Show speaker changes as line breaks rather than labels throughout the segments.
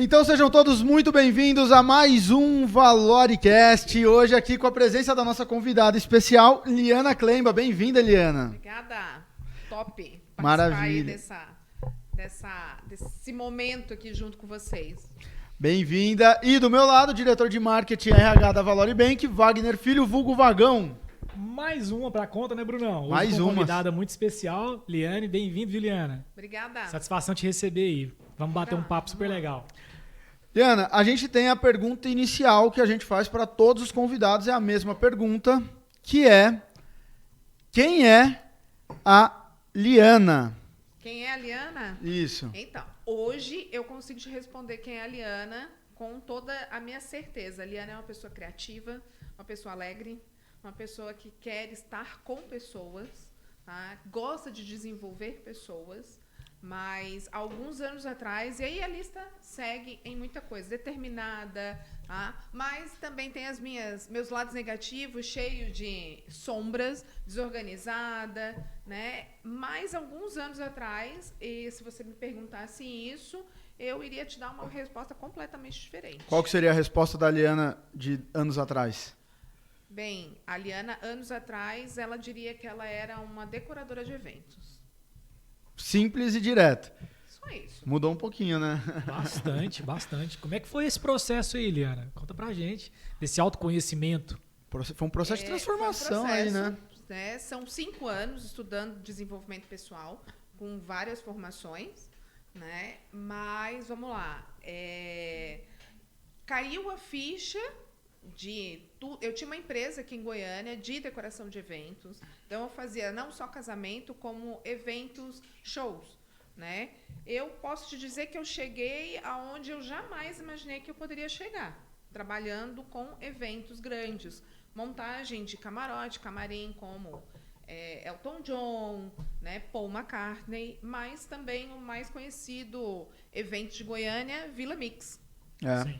Então sejam todos muito bem-vindos a mais um Valoricast. Hoje aqui com a presença da nossa convidada especial, Liana Klemba. Bem-vinda, Liana.
Obrigada. Top.
Maravilha.
Desse momento aqui junto com vocês.
Bem-vinda. E do meu lado, diretor de marketing RH da Valoribank, Wagner Filho, vulgo Vagão.
Mais uma pra conta, né, Brunão? Hoje
Mais
com
uma.
Convidada muito especial, Liane. Bem-vindo, Juliana.
Obrigada.
Satisfação te receber aí. Vamos bater um papo super legal.
Liana, a gente tem a pergunta inicial que a gente faz para todos os convidados. É a mesma pergunta, que é: quem é a Liana?
Quem é a Liana?
Isso.
Então, hoje eu consigo te responder quem é a Liana com toda a minha certeza. A Liana é uma pessoa criativa, uma pessoa alegre, uma pessoa que quer estar com pessoas, tá? Gosta de desenvolver pessoas, mas alguns anos atrás, e aí a lista segue em muita coisa, determinada, tá? Mas também tem meus lados negativos, cheio de sombras, desorganizada, né? Mas alguns anos atrás, e se você me perguntasse isso, eu iria te dar uma resposta completamente diferente.
Qual que seria a resposta da Liana de anos atrás?
Bem, a Liana, anos atrás, ela diria que ela era uma decoradora de eventos.
Simples e direto.
Só isso.
Mudou um pouquinho, né?
Bastante, bastante. Como é que foi esse processo aí, Liana? Conta pra gente. Desse autoconhecimento.
Foi um processo de transformação aí, né?
São 5 anos estudando desenvolvimento pessoal, com várias formações, né? Mas, vamos lá. Caiu a ficha eu tinha uma empresa aqui em Goiânia de decoração de eventos, então eu fazia não só casamento, como eventos, shows, né? Eu posso te dizer que eu cheguei aonde eu jamais imaginei que eu poderia chegar, trabalhando com eventos grandes, montagem de camarote, camarim, como Elton John, né, Paul McCartney, mas também o mais conhecido evento de Goiânia, Vila Mix.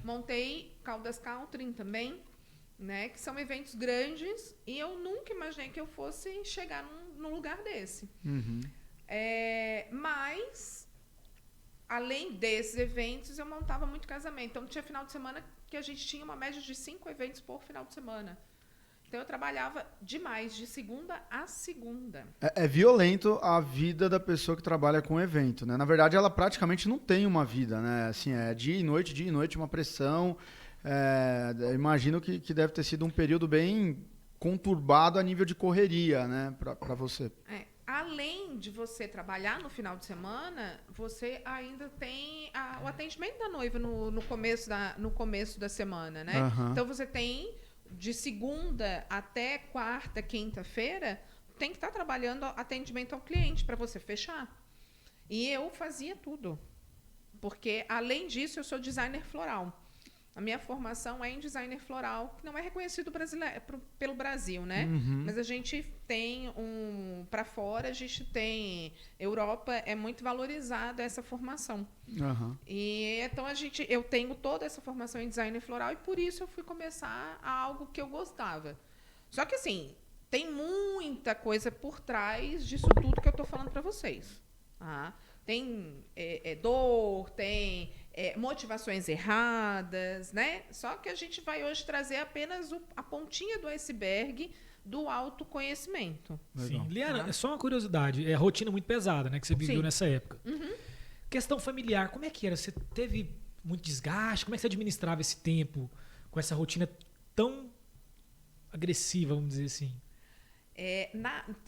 Montei Caldas Country também, né, que são eventos grandes, e eu nunca imaginei que eu fosse chegar num lugar desse.
Uhum.
Mas, além desses eventos, eu montava muito casamento. Então, tinha final de semana que a gente tinha uma média de 5 eventos por final de semana. Então, eu trabalhava demais, de segunda a segunda.
É violento a vida da pessoa que trabalha com evento, né? Na verdade, ela praticamente não tem uma vida, né? Assim, é dia e noite, uma pressão. Eu imagino que deve ter sido um período bem conturbado a nível de correria, né? Para você.
Além de você trabalhar no final de semana, você ainda tem o atendimento da noiva no começo da semana, né?
Uhum.
Então, você tem de segunda até quarta, quinta-feira, tem que estar trabalhando atendimento ao cliente para você fechar. E eu fazia tudo. Porque, além disso, eu sou designer floral. A minha formação é em designer floral, que não é reconhecido pelo Brasil, né?
Uhum.
Mas a gente tem para fora, a gente tem Europa, é muito valorizada essa formação.
Uhum.
E então eu tenho toda essa formação em designer floral e por isso eu fui começar algo que eu gostava. Só que assim, tem muita coisa por trás disso tudo que eu estou falando para vocês. Tem dor, tem motivações erradas, né? Só que a gente vai hoje trazer apenas a pontinha do iceberg do autoconhecimento.
Sim. Liana, é só uma curiosidade. É rotina muito pesada, né? Que você viveu nessa época.
Uhum.
Questão familiar, como é que era? Você teve muito desgaste? Como é que você administrava esse tempo com essa rotina tão agressiva, vamos dizer assim?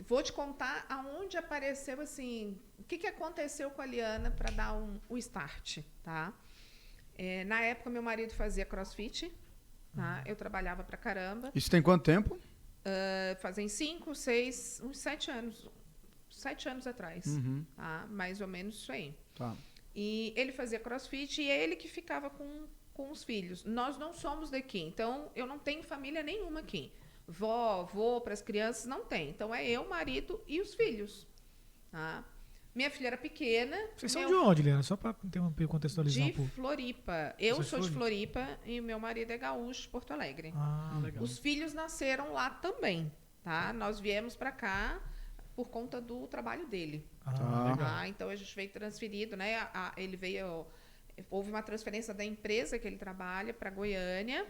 Vou te contar aonde apareceu assim, o que aconteceu com a Liana para dar o start, tá? Na época meu marido fazia CrossFit, tá? Eu trabalhava pra caramba.
Isso tem quanto tempo?
Fazem 5, 6, uns 7 anos. 7 anos atrás,
Uhum.
tá? Mais ou menos isso aí.
Tá.
E ele fazia CrossFit e é ele que ficava com os filhos. Nós não somos daqui, então eu não tenho família nenhuma aqui. Vó para as crianças, não tem. Então, é eu, marido e os filhos. Tá? Minha filha era pequena.
Vocês são de onde, Liana? Só para interromper, contextualizar um
De
pouco.
Floripa. Eu sou de Floripa e meu marido é gaúcho de Porto Alegre.
Legal.
Os filhos nasceram lá também. Tá? Nós viemos para cá por conta do trabalho dele.
Legal.
Então, a gente veio transferido, né? Ele veio houve uma transferência da empresa que ele trabalha para Goiânia.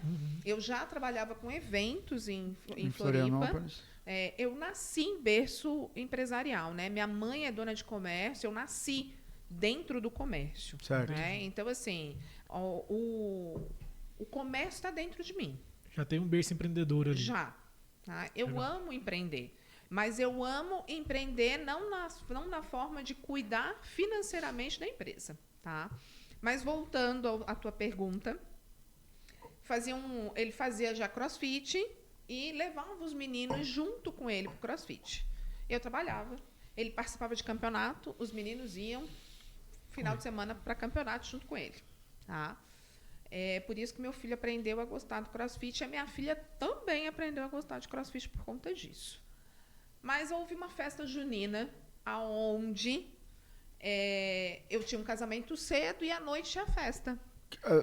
Eu já trabalhava com eventos em Floripa. Eu nasci em berço empresarial, né? Minha mãe é dona de comércio, eu nasci dentro do comércio.
Certo.
Né? Então, assim, o comércio está dentro de mim.
Já tem um berço empreendedor ali.
Já. Tá? Eu amo empreender. Mas eu amo empreender não na forma de cuidar financeiramente da empresa. Tá? Mas voltando à tua pergunta, ele fazia já crossfit e levava os meninos junto com ele para o crossfit. Eu trabalhava, ele participava de campeonato, os meninos iam final de semana para campeonato junto com ele. Tá? É por isso que meu filho aprendeu a gostar do crossfit e a minha filha também aprendeu a gostar de crossfit por conta disso. Mas houve uma festa junina onde eu tinha um casamento cedo e à noite tinha festa.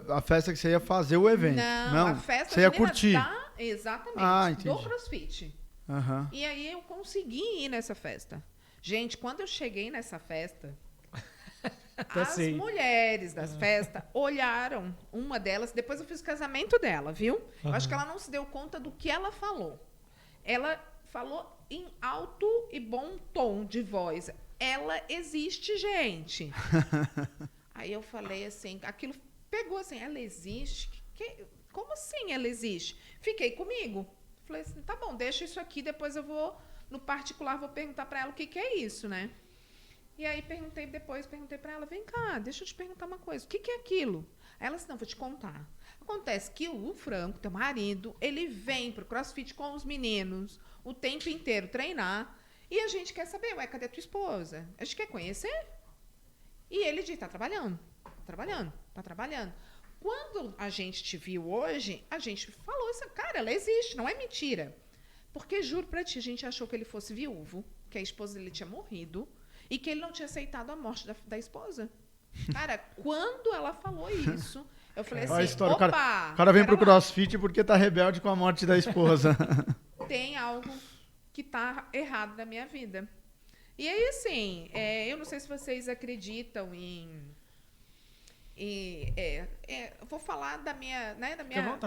A festa que você ia fazer o evento?
Não, a festa
você ia curtir.
Exatamente, do CrossFit.
Uhum.
E aí eu consegui ir nessa festa. Gente, quando eu cheguei nessa festa, as mulheres das festas olharam, uma delas, depois eu fiz o casamento dela, viu? Eu acho que ela não se deu conta do que ela falou. Ela falou em alto e bom tom de voz. Ela existe, gente. Aí eu falei assim, aquilo pegou assim, ela existe? Como assim ela existe? Fiquei comigo. Falei assim, tá bom, deixa isso aqui, depois eu vou, no particular, vou perguntar para ela o que é isso, né? E aí perguntei para ela, vem cá, deixa eu te perguntar uma coisa, o que é aquilo? Aí ela disse, não, vou te contar. Acontece que o Franco, teu marido, ele vem pro CrossFit com os meninos o tempo inteiro treinar e a gente quer saber, ué, cadê tua esposa? A gente quer conhecer. E ele disse, tá trabalhando. Quando a gente te viu hoje, a gente falou isso, cara, ela existe, não é mentira. Porque, juro pra ti, a gente achou que ele fosse viúvo, que a esposa dele tinha morrido e que ele não tinha aceitado a morte da esposa. Cara, quando ela falou isso, eu falei assim,
história,
opa!
O cara vem pro CrossFit porque tá rebelde com a morte da esposa.
Tem algo que tá errado na minha vida. E aí, assim, eu não sei se vocês acreditam eu vou falar da minha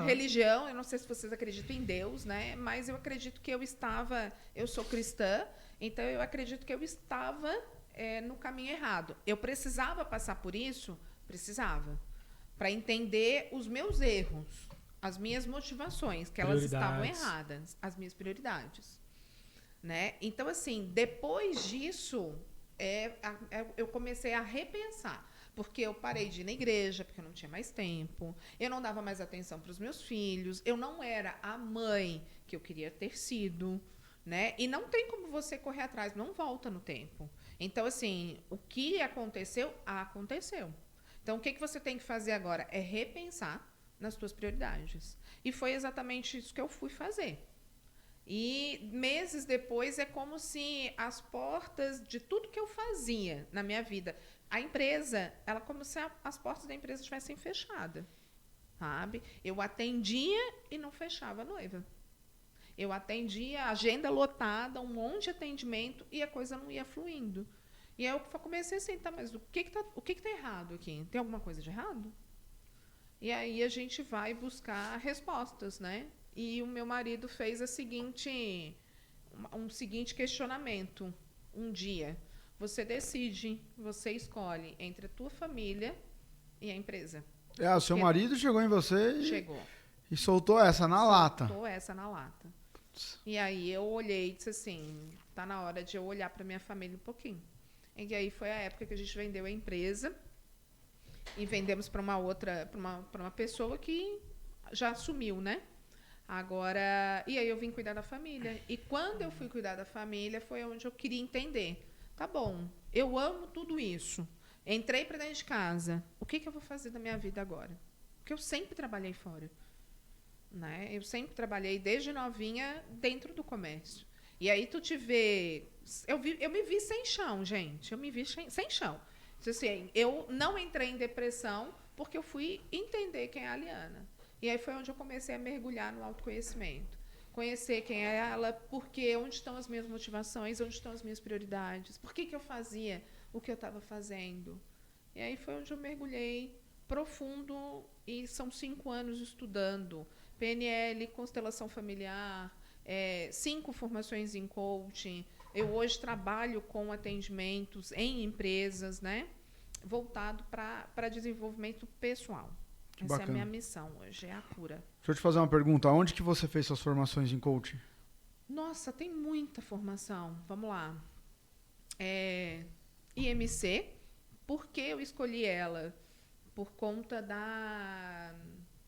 religião, eu não sei se vocês acreditam em Deus, né? Mas eu acredito que eu sou cristã, então eu acredito que eu estava no caminho errado. Eu precisava passar por isso? Precisava. Para entender os meus erros, as minhas motivações, que elas estavam erradas, as minhas prioridades. Né? Então, assim, depois disso, eu comecei a repensar. Porque eu parei de ir na igreja, porque eu não tinha mais tempo. Eu não dava mais atenção para os meus filhos. Eu não era a mãe que eu queria ter sido. Né? E não tem como você correr atrás, não volta no tempo. Então, assim, o que aconteceu, aconteceu. Então, o que você tem que fazer agora é repensar nas suas prioridades. E foi exatamente isso que eu fui fazer. E meses depois é como se as portas de tudo que eu fazia na minha vida, a empresa, ela como se as portas da empresa estivessem fechadas, sabe? Eu atendia e não fechava a noiva. Eu atendia, agenda lotada, um monte de atendimento e a coisa não ia fluindo. E aí eu comecei assim, tá, mas o que tá errado aqui? Tem alguma coisa de errado? E aí a gente vai buscar respostas, né? E o meu marido fez um seguinte questionamento. Um dia, você decide, você escolhe entre a tua família e a empresa.
O seu marido chegou em você
chegou.
E soltou essa na lata.
Soltou essa na lata. E aí eu olhei e disse assim, tá na hora de eu olhar para minha família um pouquinho. E aí foi a época que a gente vendeu a empresa e vendemos para uma pessoa que já assumiu, né? Agora, e aí eu vim cuidar da família. E quando eu fui cuidar da família, foi onde eu queria entender. Tá bom, eu amo tudo isso. Entrei para dentro de casa. O que eu vou fazer da minha vida agora? Porque eu sempre trabalhei fora. Né? Eu sempre trabalhei desde novinha dentro do comércio. E aí tu te vê... Eu me vi sem chão, gente. Eu me vi sem chão. Assim, eu não entrei em depressão porque eu fui entender quem é a Aliana. E aí foi onde eu comecei a mergulhar no autoconhecimento. Conhecer quem é ela, porque onde estão as minhas motivações, onde estão as minhas prioridades, por que eu fazia o que eu estava fazendo. E aí foi onde eu mergulhei profundo e são 5 anos estudando PNL, constelação familiar, 5 formações em coaching. Eu hoje trabalho com atendimentos em empresas, né? Voltado para desenvolvimento pessoal.
Que
Essa
bacana.
é a minha missão hoje, é a cura.
Deixa eu te fazer uma pergunta. Onde que você fez suas formações em coaching?
Nossa, tem muita formação. Vamos lá. IMC, por que eu escolhi ela? Por conta da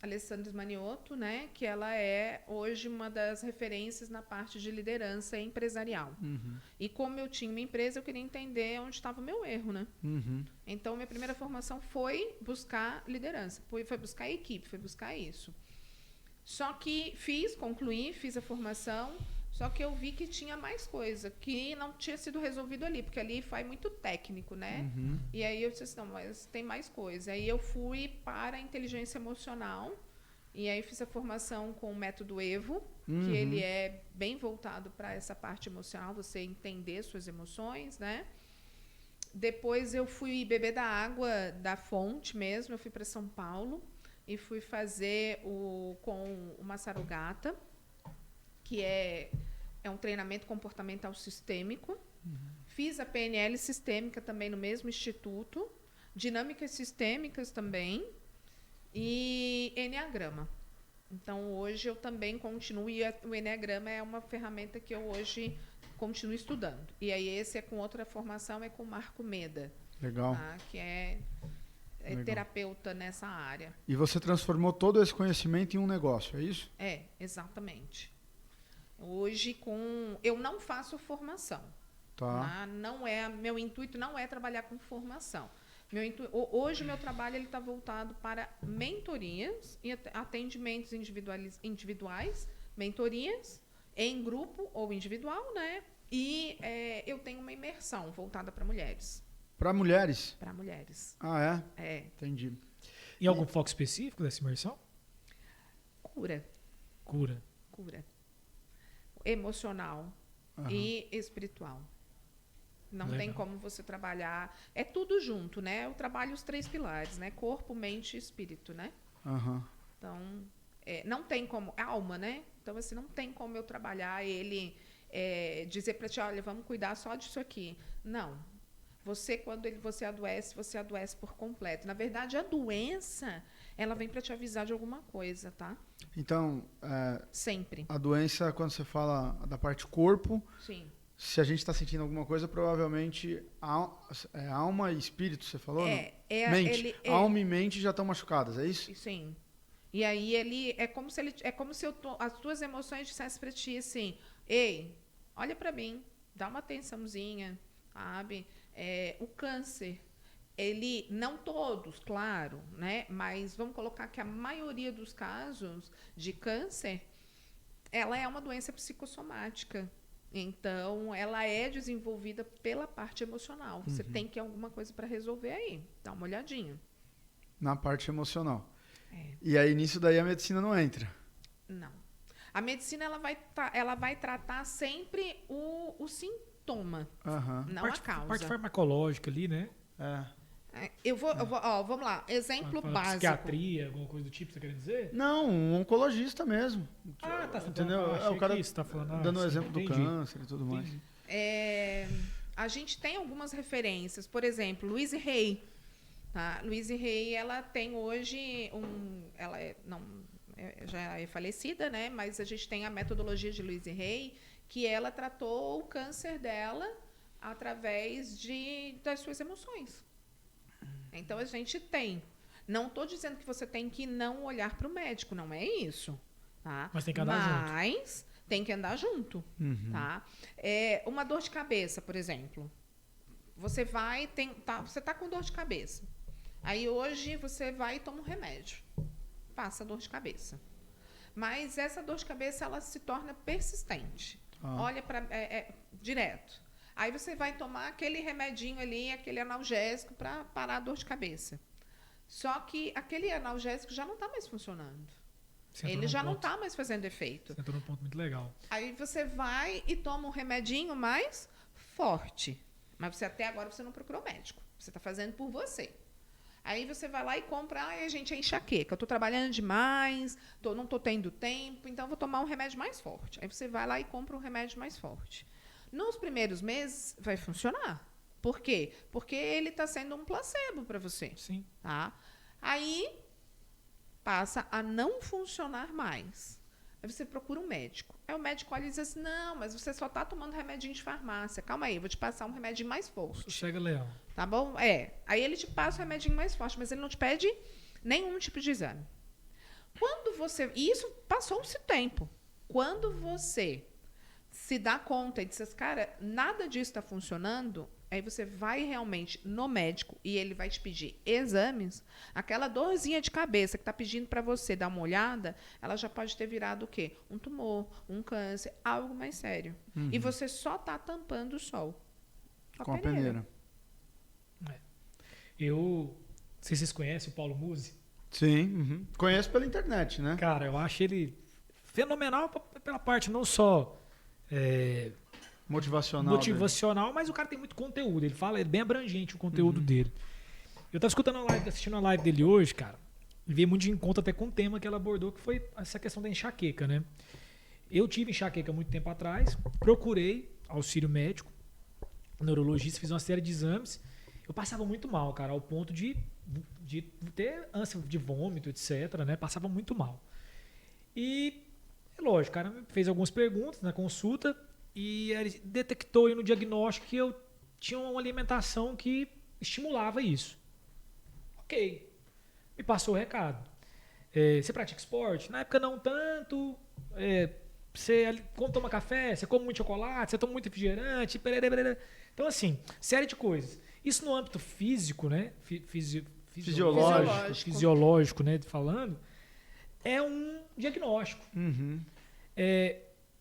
Alessandra Maniotto, né? Que ela é hoje uma das referências na parte de liderança empresarial. E como eu tinha uma empresa, eu queria entender onde estava o meu erro, né? Então, minha primeira formação foi buscar liderança, foi buscar equipe, foi buscar isso. Só que concluí, fiz a formação, só que eu vi que tinha mais coisa, que não tinha sido resolvido ali, porque ali foi muito técnico, né? E aí eu disse assim, não, mas tem mais coisa. Aí eu fui para a inteligência emocional, e aí fiz a formação com o método EVO, que ele é bem voltado para essa parte emocional, você entender suas emoções, né? Depois eu fui beber da água da fonte mesmo, eu fui para São Paulo e fui fazer com o Masaru Gata, que é um treinamento comportamental sistêmico. Fiz a PNL sistêmica também no mesmo instituto, dinâmicas sistêmicas também e Enneagrama. Então, hoje eu também continuo, e o Enneagrama é uma ferramenta que eu hoje continuo estudando. E aí esse é com outra formação, é com o Marco Meda.
Legal.
Tá? Que é
Legal.
Terapeuta nessa área.
E você transformou todo esse conhecimento em um negócio, é isso?
Exatamente. Hoje eu não faço formação.
Tá.
Meu intuito não é trabalhar com formação. Hoje o meu trabalho está voltado para mentorias e atendimentos individuais, mentorias em grupo ou individual, né? E eu tenho uma imersão voltada para mulheres.
Para mulheres?
Para mulheres.
Ah, é?
É.
Entendi.
E algum foco específico dessa imersão?
Cura.
Cura.
Emocional e espiritual. Não
Legal.
tem como você trabalhar. É tudo junto, né? Eu trabalho os 3 pilares, né? Corpo, mente e espírito, né? Então, não tem como. Alma, né? Então, assim, não tem como eu trabalhar ele, dizer para ti, olha, vamos cuidar só disso aqui. Não. Quando você adoece por completo. Na verdade, a doença, ela vem para te avisar de alguma coisa, tá?
Então,
Sempre.
a doença, quando você fala da parte corpo,
Sim.
se a gente está sentindo alguma coisa, provavelmente alma e espírito, você falou? Mente. Alma e mente já estão machucadas, é isso?
Sim. E aí é como se as tuas emoções dissessem para ti assim, ei, olha para mim, dá uma atençãozinha, sabe? O câncer, ele, não todos, claro, né? Mas vamos colocar que a maioria dos casos de câncer, ela é uma doença psicossomática. Então, ela é desenvolvida pela parte emocional. Você tem que ter alguma coisa para resolver aí. Dá uma olhadinha.
Na parte emocional. E aí, nisso daí, a medicina não entra.
Não. A medicina, ela vai tratar sempre o sintoma, não a causa.
Parte farmacológica ali, né?
Vamos lá. Exemplo básico.
Psiquiatria, alguma coisa do tipo, você quer dizer?
Não, um oncologista mesmo.
Ah, tá.
Entendeu?
O cara tá falando,
dando o
sim,
exemplo
entendi.
do câncer e tudo mais.
A gente tem algumas referências. Por exemplo, Louise Hay. Tá? Louise Hay, ela tem hoje ela já é falecida, né? Mas a gente tem a metodologia de Louise Hay, que ela tratou o câncer dela através das suas emoções. Então, a gente tem. Não estou dizendo que você tem que não olhar para o médico, não é isso. Tá?
Mas tem que andar junto.
Mas tem que andar junto. Tá? Uma dor de cabeça, por exemplo. Você está com dor de cabeça. Aí, hoje, você vai e toma um remédio. Passa a dor de cabeça. Mas essa dor de cabeça, ela se torna persistente. Olha para direto. Aí você vai tomar aquele remedinho ali, aquele analgésico para parar a dor de cabeça. Só que aquele analgésico já não está mais funcionando. Ele já não está mais fazendo efeito.
Você entrou num ponto muito legal.
Aí você vai e toma um remedinho mais forte. Mas até agora você não procurou médico. Você está fazendo por você. Aí você vai lá e compra, a gente é enxaqueca, eu estou trabalhando demais, não estou tendo tempo, então vou tomar um remédio mais forte. Aí você vai lá e compra um remédio mais forte. Nos primeiros meses vai funcionar. Por quê? Porque ele está sendo um placebo para você.
Sim.
Tá? Aí passa a não funcionar mais. Aí você procura um médico. Aí o médico olha e diz assim, não, mas você só está tomando remedinho de farmácia. Calma aí, eu vou te passar um remedinho mais forte.
Chega, Leão.
Tá bom? Aí ele te passa o remedinho mais forte, mas ele não te pede nenhum tipo de exame. E isso passou-se tempo. Quando você se dá conta e diz, cara, nada disso está funcionando, aí você vai realmente no médico e ele vai te pedir exames, aquela dorzinha de cabeça que está pedindo para você dar uma olhada, ela já pode ter virado o quê? Um tumor, um câncer, algo mais sério. E você só está tampando o sol.
Com a peneira.
Não sei se vocês conhecem o Paulo Musi.
Sim, conheço pela internet, né?
Cara, eu acho ele fenomenal pela parte não só
motivacional,
mas o cara tem muito conteúdo. Ele fala, é bem abrangente o conteúdo dele. Eu tava escutando assistindo a live dele hoje, cara, e veio muito de encontro até com o tema que ela abordou, que foi essa questão da enxaqueca, né? Eu tive enxaqueca muito tempo atrás, procurei auxílio médico, neurologista, fiz uma série de exames. Eu passava muito mal, cara, ao ponto de ter ânsia de vômito, etc, né? Passava muito mal. E, lógico, o cara me fez algumas perguntas na consulta e ele detectou aí no diagnóstico que eu tinha uma alimentação que estimulava isso. Ok. Me passou o recado. Você pratica esporte? Na época não tanto. Você toma café? Você come muito chocolate? Você toma muito refrigerante? Então, assim, série de coisas. Isso no âmbito físico, né? Fisiológico, né? Falando, é um diagnóstico.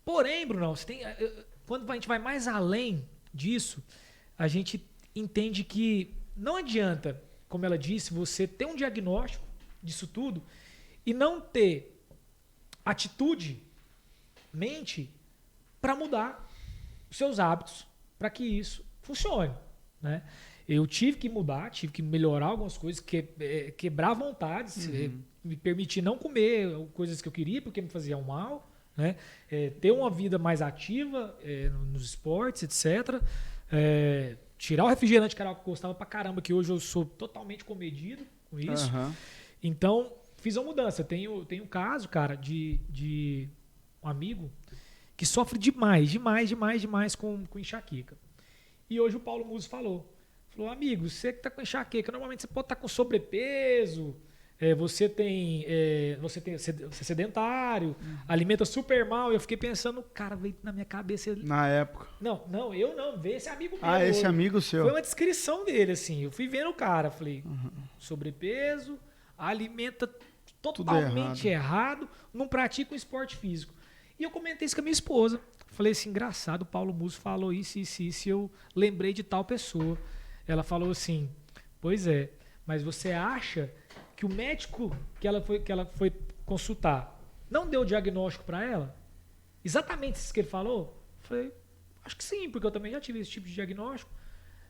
Porém, Brunão, quando a gente vai mais além disso, a gente entende que não adianta, como ela disse, você ter um diagnóstico disso tudo e não ter atitude, mente, para mudar os seus hábitos, para que isso funcione, né? Eu tive que mudar, tive que melhorar algumas coisas, quebrar vontades, me permitir não comer coisas que eu queria porque me faziam mal, né? Ter uma vida mais ativa nos esportes, etc. Tirar o refrigerante que eu gostava pra caramba, que hoje eu sou totalmente comedido com isso. Então, fiz uma mudança. Tenho um caso, cara, de um amigo que sofre demais com enxaqueca. E hoje o Paulo Musi falou, amigo, você que tá com enxaqueca, normalmente você pode estar com sobrepeso, você é sedentário, alimenta super mal. E eu fiquei pensando, cara, veio na minha cabeça.
Na época.
Não, eu não, veio esse amigo meu.
Esse amigo seu.
Foi uma descrição dele, assim. Eu fui vendo o cara, falei, sobrepeso, alimenta totalmente errado, não pratica um esporte físico. E eu comentei isso com a minha esposa. Falei assim, engraçado, o Paulo Musi falou isso, eu lembrei de tal pessoa. Ela falou assim, pois é, mas você acha que o médico que ela foi consultar não deu diagnóstico para ela? Exatamente isso que ele falou? Eu falei, acho que sim, porque eu também já tive esse tipo de diagnóstico.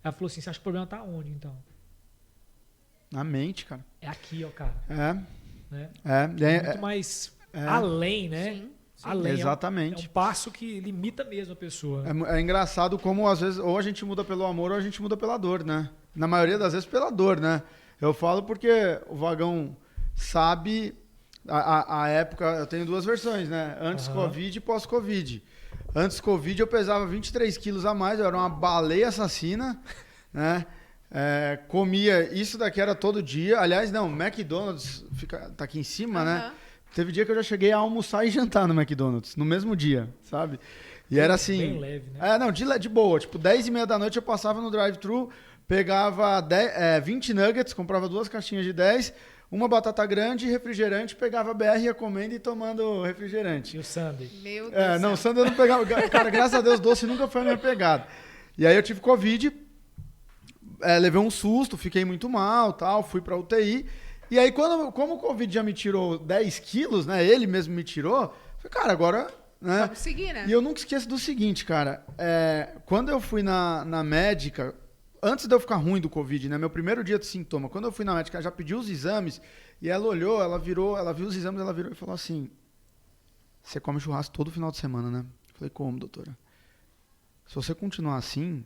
Ela falou assim, você acha que o problema tá onde, então?
Na mente, cara.
É aqui, ó, cara. Né? Muito mais além, né?
Sim.
Além,
exatamente.
É um passo que limita mesmo a pessoa.
É engraçado como, às vezes, ou a gente muda pelo amor ou a gente muda pela dor, né? Na maioria das vezes, pela dor, né? Eu falo porque o Vagão sabe a época... Eu tenho duas versões, né? Antes Covid e pós-Covid. Antes Covid eu pesava 23 quilos a mais, eu era uma baleia assassina, né? Comia... Isso daqui era todo dia. Aliás, não, McDonald's tá aqui em cima, né? Teve dia que eu já cheguei a almoçar e jantar no McDonald's, no mesmo dia, sabe? E era assim...
Bem leve, né?
Não, de boa. Tipo, 10h30 da noite eu passava no drive-thru, pegava 20 nuggets, comprava 2 caixinhas de 10, uma batata grande, refrigerante, pegava BR, ia comendo e tomando refrigerante.
E o sundae?
Meu Deus
Não, o sundae eu não pegava. Cara, graças a Deus, doce nunca foi a minha pegada. E aí eu tive Covid, levei um susto, fiquei muito mal, tal, fui pra UTI. E aí, como o Covid já me tirou 10 quilos, né? Ele mesmo me tirou. Eu falei, cara, agora... Né?
Vamos seguir, né?
E eu nunca esqueço do seguinte, cara. Quando eu fui na médica, Antes de eu ficar ruim do Covid, né? Meu primeiro dia de sintoma, quando eu fui na médica, ela já pediu os exames, e ela olhou, ela viu os exames, ela virou e falou assim, você come churrasco todo final de semana, né? Eu falei, como, doutora? Se você continuar assim,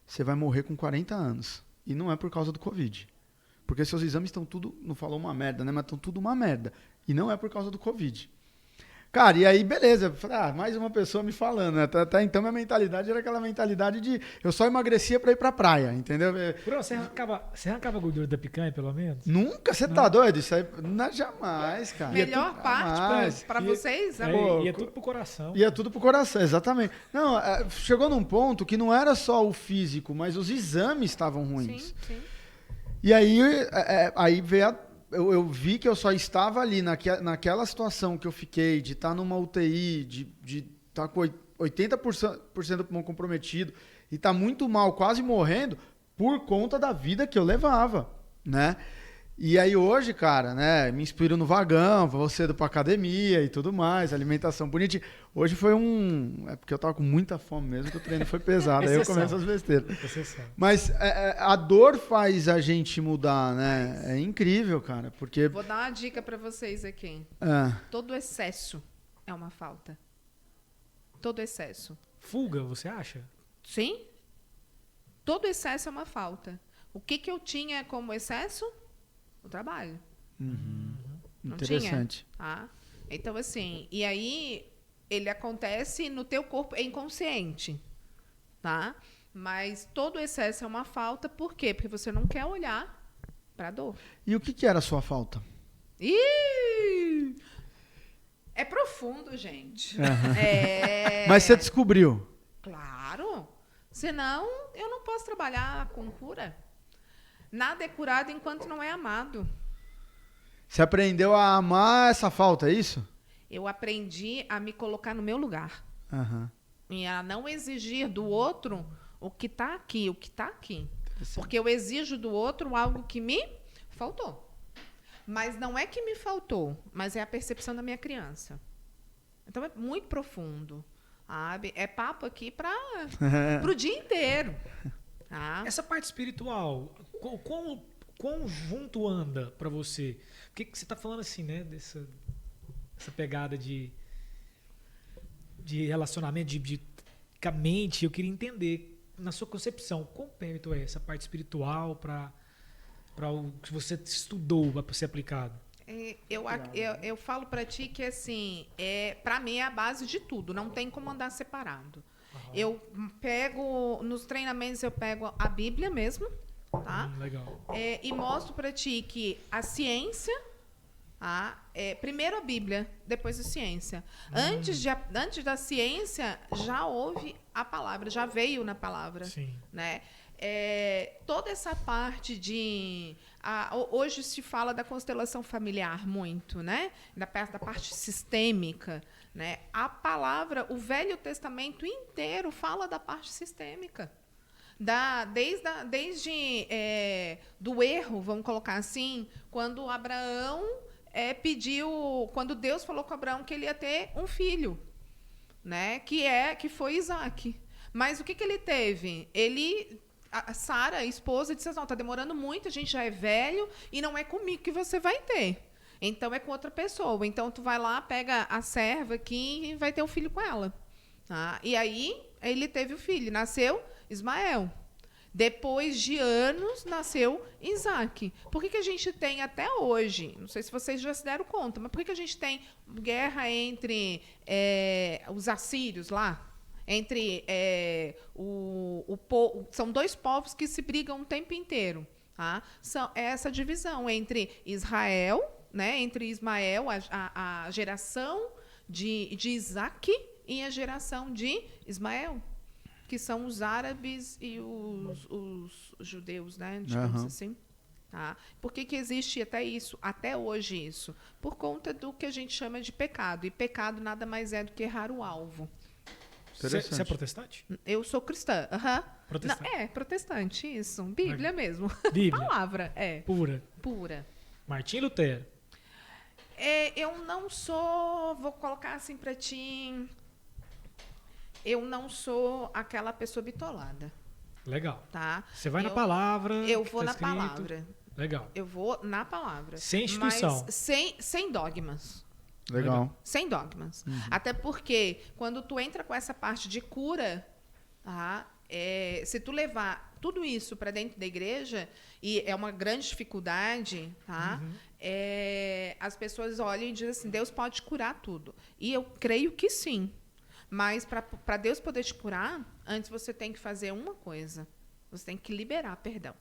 você vai morrer com 40 anos. E não é por causa do Covid. Porque seus exames estão tudo, não falou uma merda, né? Mas estão tudo uma merda. E não é por causa do Covid. Cara, e aí, beleza. Eu falei, mais uma pessoa me falando, né? Até então, minha mentalidade era aquela mentalidade de eu só emagrecia pra ir pra praia, entendeu?
Bruno, você arrancava a gordura da picanha, pelo menos?
Nunca, você tá doido? Isso aí, não, jamais, cara.
Melhor parte para vocês?
Ia tudo pro coração.
Ia tudo pro coração, exatamente. Não, chegou num ponto que não era só o físico, mas os exames estavam ruins.
Sim, sim.
E aí veio eu vi que eu só estava ali naquela situação que eu fiquei, de estar numa UTI, de estar com 80% do pulmão comprometido e estar muito mal, quase morrendo, por conta da vida que eu levava, né? E aí hoje, cara, né, me inspiro no vagão, vou cedo pra academia e tudo mais, alimentação bonitinha. Hoje foi é porque eu tava com muita fome mesmo, que o treino foi pesado, aí eu começo as besteiras. Mas a dor faz a gente mudar, né? É incrível, cara, porque...
Vou dar uma dica pra vocês aqui. Todo excesso é uma falta. Todo excesso.
Fuga, você acha?
Sim. Todo excesso é uma falta. O que eu tinha como excesso? O trabalho. Não
Interessante.
Tinha? Tá? Então, assim, e aí ele acontece no teu corpo, é inconsciente, tá? Mas todo excesso é uma falta, por quê? Porque você não quer olhar pra dor.
E o que era a sua falta?
É profundo, gente.
Mas você descobriu?
Claro. Senão, eu não posso trabalhar com cura. Nada é curado enquanto não é amado.
Você aprendeu a amar essa falta, é isso?
Eu aprendi a me colocar no meu lugar.
Uhum.
E a não exigir do outro o que está aqui, o que está aqui. Porque eu exijo do outro algo que me faltou. Mas não é que me faltou, mas é a percepção da minha criança. Então, é muito profundo. Sabe? É papo aqui para o dia inteiro. Ah.
Essa parte espiritual, quão junto anda para você? Porque você está falando assim, né? Dessa pegada de relacionamento, de mente. Eu queria entender, na sua concepção, quão perto é essa parte espiritual para o que você estudou para ser aplicado?
Eu falo para ti que, assim, para mim é a base de tudo. Não tem como andar separado. Eu pego, nos treinamentos, eu pego a Bíblia mesmo, tá?
Legal.
E mostro para ti que a ciência, primeiro a Bíblia, depois a ciência. Antes da ciência, já houve a palavra, já veio na palavra.
Sim.
Né? Toda essa parte de... hoje se fala da constelação familiar muito, né? Da parte sistêmica. Né? A palavra, o Velho Testamento inteiro fala da parte sistêmica. Desde do erro, vamos colocar assim, quando Abraão quando Deus falou com Abraão que ele ia ter um filho, né? Que foi Isaac. Mas o que ele teve? A Sara, a esposa, disse assim, não, está demorando muito, a gente já é velho e não é comigo que você vai ter. Então, é com outra pessoa. Então, tu vai lá, pega a serva aqui e vai ter um filho com ela. Tá? E aí, ele teve o filho. Nasceu Ismael. Depois de anos, nasceu Isaac. Por que a gente tem até hoje, não sei se vocês já se deram conta, mas por que a gente tem guerra entre os assírios lá? Entre são dois povos que se brigam o tempo inteiro. Tá? Essa divisão entre Israel, né, entre Ismael, a geração de Isaac, e a geração de Ismael, que são os árabes e os judeus, né, digamos assim. Tá? Por que existe até hoje isso? Por conta do que a gente chama de pecado. E pecado nada mais é do que errar o alvo.
Você é protestante?
Eu sou cristã.
Protestante.
Não, protestante, isso. Bíblia mesmo.
Bíblia.
Palavra, Pura.
Martim Lutero.
Eu não sou, vou colocar assim para ti, eu não sou aquela pessoa bitolada.
Legal.
Tá?
Você vai na palavra.
Eu vou
tá
na
escrito.
palavra.
Legal.
Eu vou na palavra.
Sem instituição.
Mas sem dogmas.
Legal.
Sem dogmas. Até porque quando tu entra com essa parte de cura, tá? Se tu levar tudo isso para dentro da igreja, e é uma grande dificuldade, tá? As pessoas olham e dizem assim, Deus pode curar tudo. E eu creio que sim. Mas para Deus poder te curar, antes você tem que fazer uma coisa. Você tem que liberar perdão.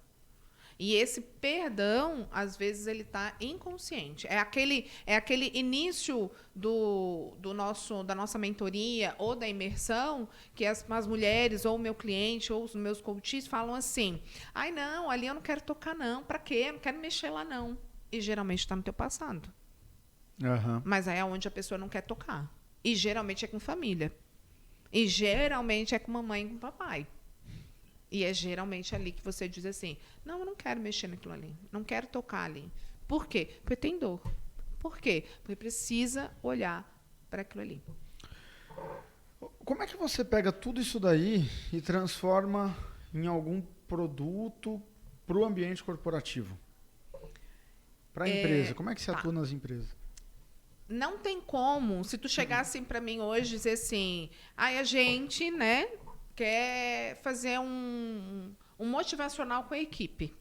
E esse perdão, às vezes, ele está inconsciente. É aquele início da nossa mentoria ou da imersão que as mulheres, ou o meu cliente, ou os meus coaches falam assim, ai, não, ali eu não quero tocar, não. Para quê? Eu não quero mexer lá, não. E geralmente está no teu passado. Mas aí é onde a pessoa não quer tocar. E geralmente é com família. E geralmente é com mamãe e com papai. E é geralmente ali que você diz assim, não, eu não quero mexer naquilo ali, não quero tocar ali. Por quê? Porque tem dor. Por quê? Porque precisa olhar para aquilo ali.
Como é que você pega tudo isso daí e transforma em algum produto para o ambiente corporativo? Para a empresa, como é que você atua nas empresas?
Não tem como, se tu chegar assim para mim hoje e dizer assim, a gente, né, quer fazer um motivacional com a equipe.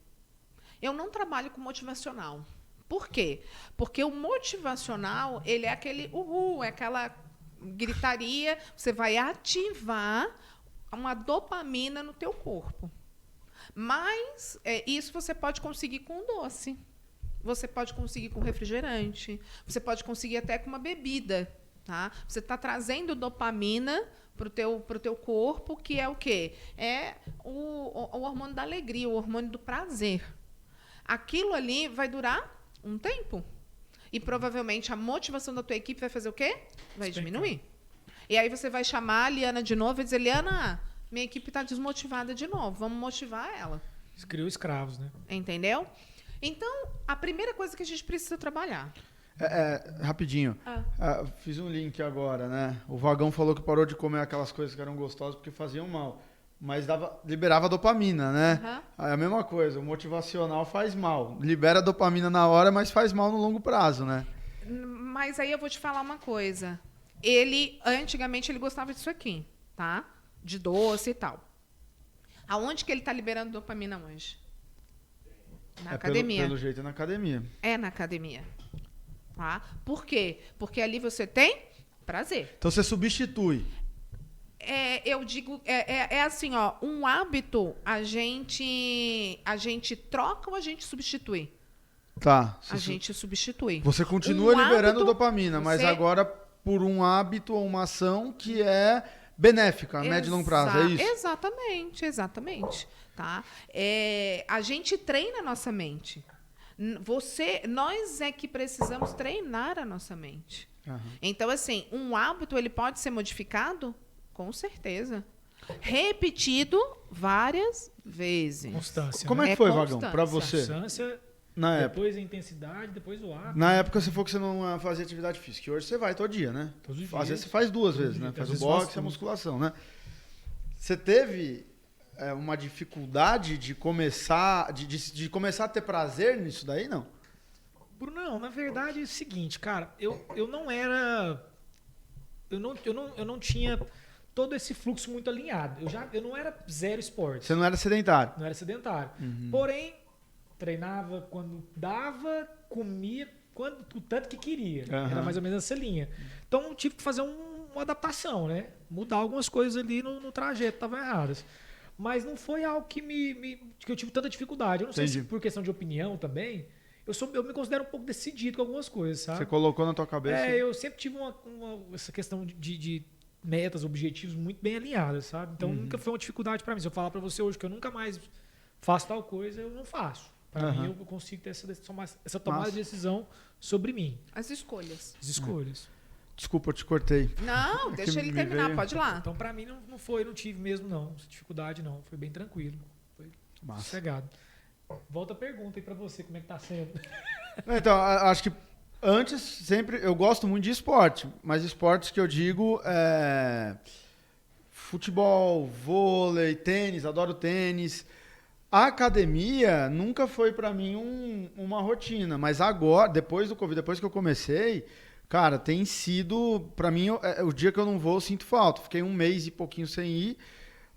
Eu não trabalho com motivacional. Por quê? Porque o motivacional, ele é aquele uhul, é aquela gritaria, você vai ativar uma dopamina no teu corpo. Mas isso você pode conseguir com doce. Você pode conseguir com refrigerante. Você pode conseguir até com uma bebida. Tá? Você está trazendo dopamina para o teu corpo, que é o quê? É o hormônio da alegria, o hormônio do prazer. Aquilo ali vai durar um tempo. E provavelmente a motivação da tua equipe vai fazer o quê? Vai diminuir. E aí você vai chamar a Liana de novo e dizer, Liana, minha equipe está desmotivada de novo, vamos motivar ela.
Criou escravos, né?
Entendeu? Então, a primeira coisa que a gente precisa trabalhar.
Rapidinho. Fiz um link agora, né? O Vagão falou que parou de comer aquelas coisas que eram gostosas porque faziam mal. Mas liberava dopamina, né? É a mesma coisa, o motivacional faz mal. Libera dopamina na hora, mas faz mal no longo prazo, né?
Mas aí eu vou te falar uma coisa. Antigamente, ele gostava disso aqui, tá? De doce e tal. Aonde que ele está liberando dopamina hoje? Na academia.
Pelo jeito é na academia.
É na academia. Tá? Por quê? Porque ali você tem prazer.
Então você substitui.
Eu digo, assim, ó, um hábito a gente troca ou a gente substitui?
Tá.
A gente substitui.
Você continua liberando
hábito,
dopamina, mas agora por um hábito ou uma ação que é benéfica, a médio e longo prazo, é isso?
Exatamente. Tá? A gente treina a nossa mente. Nós é que precisamos treinar a nossa mente. Então, assim, um hábito ele pode ser modificado? Com certeza. Repetido várias vezes.
Constância.
Como é que foi, Vagão, para você?
Constância, depois a intensidade, depois o hábito.
Na época você falou que você não fazia atividade física. E hoje você vai todo dia, né?
Todos os
Às
dias.
vezes você faz duas vezes, né? Faz o boxe e a musculação, né? Você teve uma dificuldade de começar a ter prazer nisso daí, não?
Bruno, na verdade é o seguinte, cara, eu não era... Eu não tinha todo esse fluxo muito alinhado. Eu não era zero esporte.
Você não era sedentário?
Não era sedentário. Porém, treinava quando dava, comia o tanto que queria. Era mais ou menos essa linha. Então, tive que fazer uma adaptação, né? Mudar algumas coisas ali no trajeto, estavam erradas. Mas não foi algo que eu tive tanta dificuldade. Eu não sei se por questão de opinião também. Eu me considero um pouco decidido com algumas coisas, sabe?
Você colocou na tua cabeça?
Eu sempre tive essa questão de metas, objetivos muito bem alinhadas, sabe? Então nunca foi uma dificuldade para mim. Se eu falar para você hoje que eu nunca mais faço tal coisa, eu não faço. Para mim, eu consigo ter essa tomada de decisão sobre mim.
As escolhas.
As escolhas.
Desculpa, eu te cortei.
Não, deixa ele terminar, pode ir lá.
Então, para mim, não tive mesmo, não. Essa dificuldade, não. Foi bem tranquilo. Foi sossegado. Volta a pergunta aí pra você, como é que tá sendo?
Então, acho que antes, sempre, eu gosto muito de esporte, mas esportes que eu digo futebol, vôlei, tênis, adoro tênis. A academia nunca foi pra mim uma rotina, mas agora, depois do Covid, depois que eu comecei, cara, tem sido, pra mim, o dia que eu não vou, eu sinto falta. Fiquei um mês e pouquinho sem ir,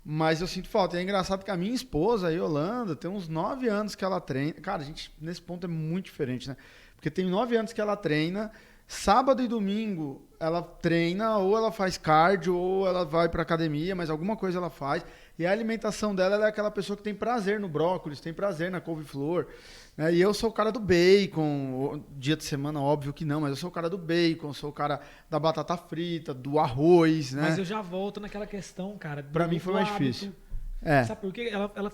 mas eu sinto falta. E é engraçado que a minha esposa, a Yolanda, tem uns 9 anos que ela treina. Cara, a gente, nesse ponto é muito diferente, né? Porque tem 9 anos que ela treina, sábado e domingo ela treina, ou ela faz cardio, ou ela vai pra academia, mas alguma coisa ela faz. E a alimentação dela ela é aquela pessoa que tem prazer no brócolis, tem prazer na couve-flor. Né? E eu sou o cara do bacon, dia de semana, óbvio que não, mas eu sou o cara do bacon, sou o cara da batata frita, do arroz, né?
Mas eu já volto naquela questão, cara.
Pra mim foi mais difícil.
Sabe por quê?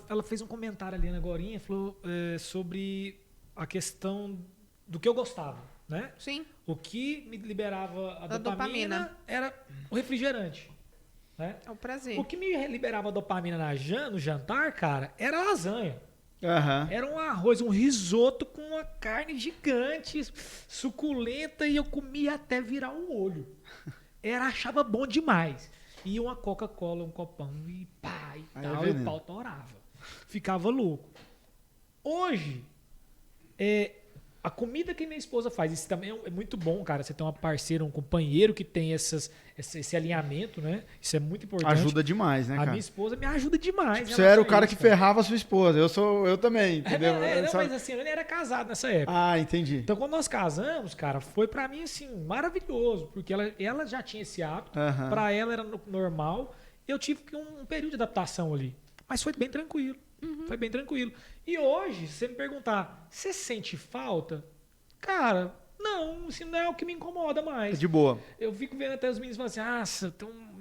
Ela fez um comentário ali agorinha, falou sobre a questão do que eu gostava, né?
Sim.
O que me liberava a
Da dopamina
era o refrigerante. Né?
É um prazer.
O que me liberava a dopamina no jantar, cara, era a lasanha.
Uhum.
Era um arroz, um risoto com uma carne gigante, suculenta, e eu comia até virar o olho. Achava bom demais. E uma Coca-Cola, um copão, e pá, e tal, e o pau torava. Ficava louco. Hoje, a comida que minha esposa faz, isso também é muito bom, cara. Você tem uma parceira, um companheiro que tem esse alinhamento, né? Isso é muito importante.
Ajuda demais, né, cara?
A minha esposa me ajuda demais.
Tipo, você era o cara que ferrava a sua esposa. Eu também, entendeu?
Não, mas assim, eu nem era casado nessa época.
Ah, entendi.
Então, quando nós casamos, cara, foi pra mim, assim, maravilhoso. Porque ela já tinha esse hábito. Pra ela era normal. Eu tive um período de adaptação ali. Mas foi bem tranquilo. Foi bem tranquilo. E hoje, se você me perguntar, você sente falta? Cara, não, assim, não é o que me incomoda mais.
É de boa.
Eu fico vendo até os meninos falando assim,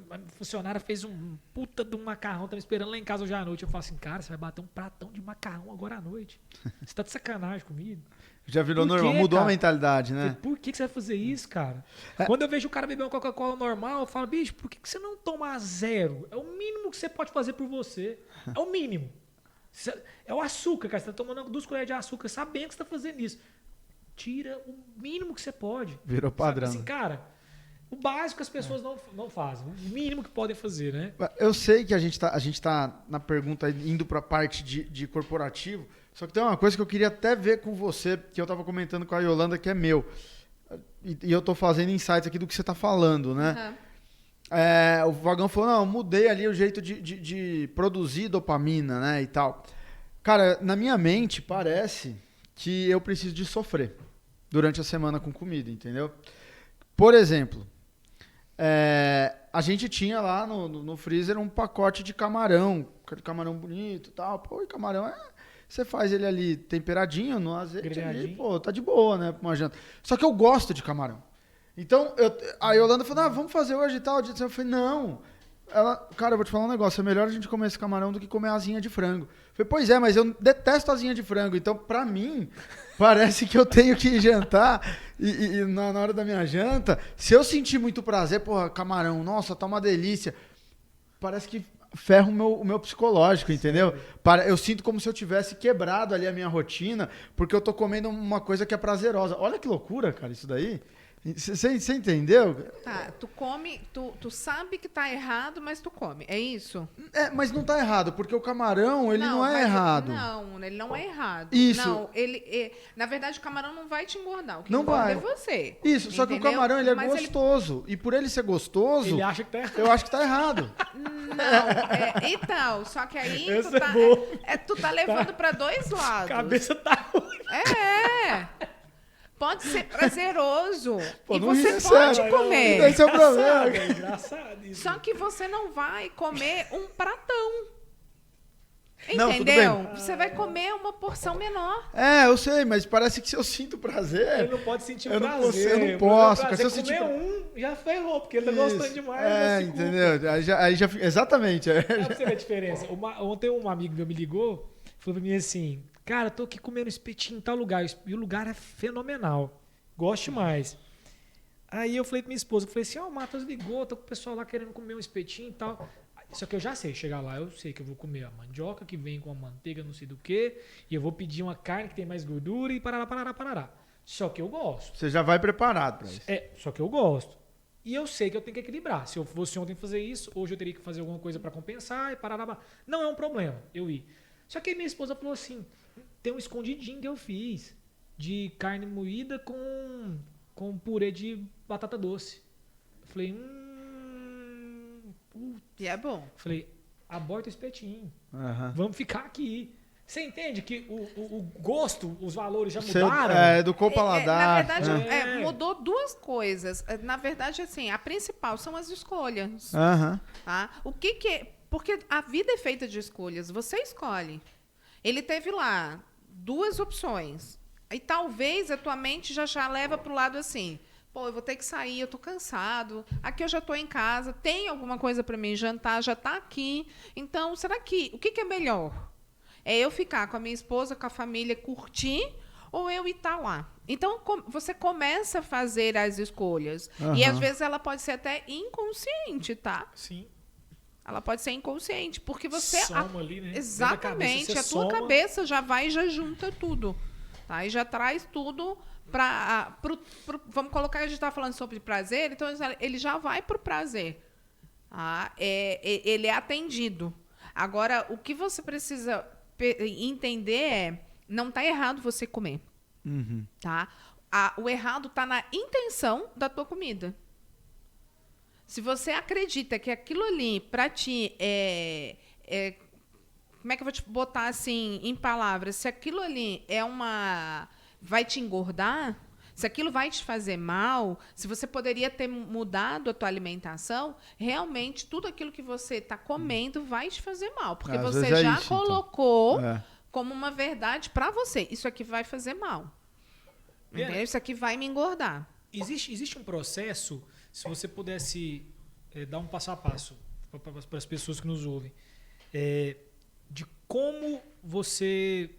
a funcionária fez um puta de um macarrão, tá me esperando lá em casa hoje à noite. Eu falo assim, cara, você vai bater um pratão de macarrão agora à noite. Você tá de sacanagem comigo?
Já virou normal, mudou
cara?
A mentalidade, né?
Por que você vai fazer isso, cara? Quando eu vejo o cara beber uma Coca-Cola normal, eu falo, bicho, por que você não toma a zero? É o mínimo que você pode fazer por você. É o mínimo. É o açúcar, cara. Você tá tomando 2 colheres de açúcar, sabendo que você tá fazendo isso. Tira o mínimo que você pode.
Virou padrão.
Sabe assim, cara, o básico as pessoas não fazem. O mínimo que podem fazer, né?
Eu sei que a gente tá na pergunta indo pra parte de corporativo, só que tem uma coisa que eu queria até ver com você, que eu tava comentando com a Yolanda, que é meu. E eu tô fazendo insights aqui do que você tá falando, né? O Vagão falou, não, eu mudei ali o jeito de produzir dopamina, né, e tal. Cara, na minha mente, parece que eu preciso de sofrer durante a semana com comida, entendeu? Por exemplo, a gente tinha lá no freezer um pacote de camarão, aquele camarão bonito e tal. Pô, e camarão você faz ele ali temperadinho no azeite ali, pô, tá de boa, né, pra uma janta. Só que eu gosto de camarão. Então, a Yolanda falou, vamos fazer hoje e tal. Eu falei, não. Cara, eu vou te falar um negócio. É melhor a gente comer esse camarão do que comer asinha de frango. Eu falei, pois é, mas eu detesto asinha de frango. Então, pra mim, parece que eu tenho que jantar. E na hora da minha janta, se eu sentir muito prazer, porra, camarão, nossa, tá uma delícia. Parece que ferra o meu psicológico, entendeu? Eu sinto como se eu tivesse quebrado ali a minha rotina, porque eu tô comendo uma coisa que é prazerosa. Olha que loucura, cara, isso daí. Você entendeu?
Tá, tu come, tu sabe que tá errado, mas tu come, é isso?
Mas não tá errado, porque o camarão, ele não é errado.
Não, ele não é errado.
Isso.
Não, na verdade, o camarão não vai te engordar, o que
não
engorda
vai.
é você.
Isso, entendeu? Só que o camarão, ele é
mas
gostoso. E por ele ser gostoso,
ele acha que tá errado.
Eu acho que tá errado.
Não, então, só que aí tu tá levando pra 2 lados.
A cabeça tá ruim.
Pode ser prazeroso.
Pô,
e você pode comer.
Esse é o problema.
É engraçado isso.
Só que você não vai comer um pratão.
Não,
entendeu? Você vai comer uma porção menor.
Eu sei, mas parece que se eu sinto prazer...
Ele não pode sentir prazer.
Eu não posso.
Se eu
sentir
já ferrou, porque ele tá gostando demais.
Entendeu? Aí já exatamente.
Pra você ver a diferença. Ontem um amigo meu me ligou, falou pra mim assim, cara, tô aqui comendo espetinho em tal lugar, e o lugar é fenomenal. Gosto demais. Aí eu falei pra minha esposa, eu falei assim, o Matheus ligou, tô com o pessoal lá querendo comer um espetinho e tal. Só que eu já sei, chegar lá, eu sei que eu vou comer a mandioca que vem com a manteiga não sei do que, e eu vou pedir uma carne que tem mais gordura e parará. Só que eu gosto.
Você já vai preparado pra isso.
Só que eu gosto. E eu sei que eu tenho que equilibrar. Se eu fosse ontem fazer isso, hoje eu teria que fazer alguma coisa para compensar e parar. Não é um problema eu ir. Só que aí minha esposa falou assim, tem um escondidinho que eu fiz de carne moída com purê de batata doce. Eu falei,
E é bom.
Falei, aborta o espetinho.
Aham.
Vamos ficar aqui. Você entende que o gosto, os valores já mudaram?
Educou o paladar.
Na verdade, mudou duas coisas. Na verdade, assim, a principal são as escolhas.
Aham.
Tá? O que porque a vida é feita de escolhas. Você escolhe. Ele teve lá 2 opções. E talvez a tua mente já leva para o lado assim, pô, eu vou ter que sair, eu tô cansado, aqui eu já tô em casa, tem alguma coisa para mim jantar, já tá aqui. Então, será que o que é melhor? É eu ficar com a minha esposa, com a família, curtir, ou eu estar lá? Então, você começa a fazer as escolhas.
Uhum.
E, às vezes, ela pode ser até inconsciente, tá?
Sim.
Ela pode ser inconsciente, porque você...
Soma ali, né?
Exatamente. A tua cabeça já vai e já junta tudo. Tá? E já traz tudo para... Vamos colocar, a gente está falando sobre prazer, então ele já vai para o prazer. Tá? Ele é atendido. Agora, o que você precisa entender não está errado você comer.
Uhum.
Tá? O errado está na intenção da tua comida. Se você acredita que aquilo ali, para ti, como é que eu vou te botar assim em palavras? Se aquilo ali vai te engordar, se aquilo vai te fazer mal, se você poderia ter mudado a tua alimentação, realmente tudo aquilo que você está comendo vai te fazer mal, porque
Às
você
vezes
já
isso,
colocou
então.
como uma verdade para você. Isso aqui vai fazer mal. Entendeu? Isso aqui vai me engordar.
Existe um processo, se você pudesse dar um passo a passo para as pessoas que nos ouvem, de como você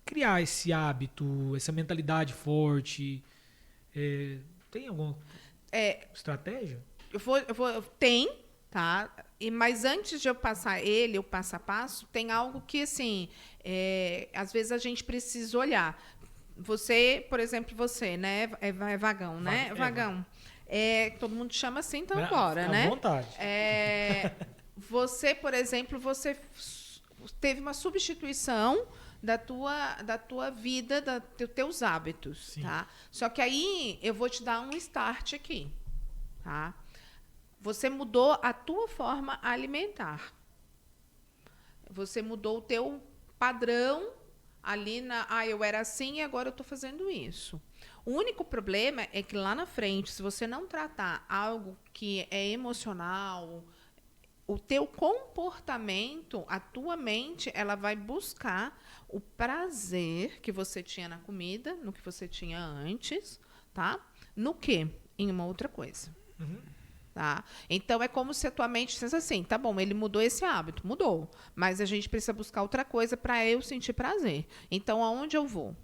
criar esse hábito, essa mentalidade forte. Tem alguma estratégia?
Tem, tá? Mas antes de eu passar o passo a passo, tem algo que, assim, às vezes a gente precisa olhar. Você, por exemplo, né? É Vagão, né? Vagão. Todo mundo chama assim, então agora, né?
À vontade.
Você, por exemplo, você teve uma substituição da tua vida, dos teus hábitos,
Sim.
tá? Só que aí eu vou te dar um start aqui, tá? Você mudou a tua forma alimentar. Você mudou o teu padrão ali eu era assim e agora eu estou fazendo isso. O único problema é que lá na frente, se você não tratar algo que é emocional, o teu comportamento, a tua mente, ela vai buscar o prazer que você tinha na comida, no que você tinha antes, tá? No quê? Em uma outra coisa.
Uhum.
Tá? Então, é como se a tua mente dissesse assim, tá bom, ele mudou esse hábito, mudou, mas a gente precisa buscar outra coisa para eu sentir prazer. Então, aonde eu vou?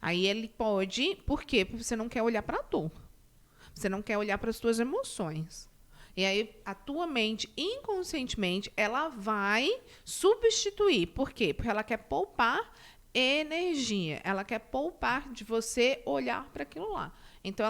Aí ele pode... Por quê? Porque você não quer olhar para a dor. Você não quer olhar para as tuas emoções. E aí, a tua mente, inconscientemente, ela vai substituir. Por quê? Porque ela quer poupar energia. Ela quer poupar de você olhar para aquilo lá. Então,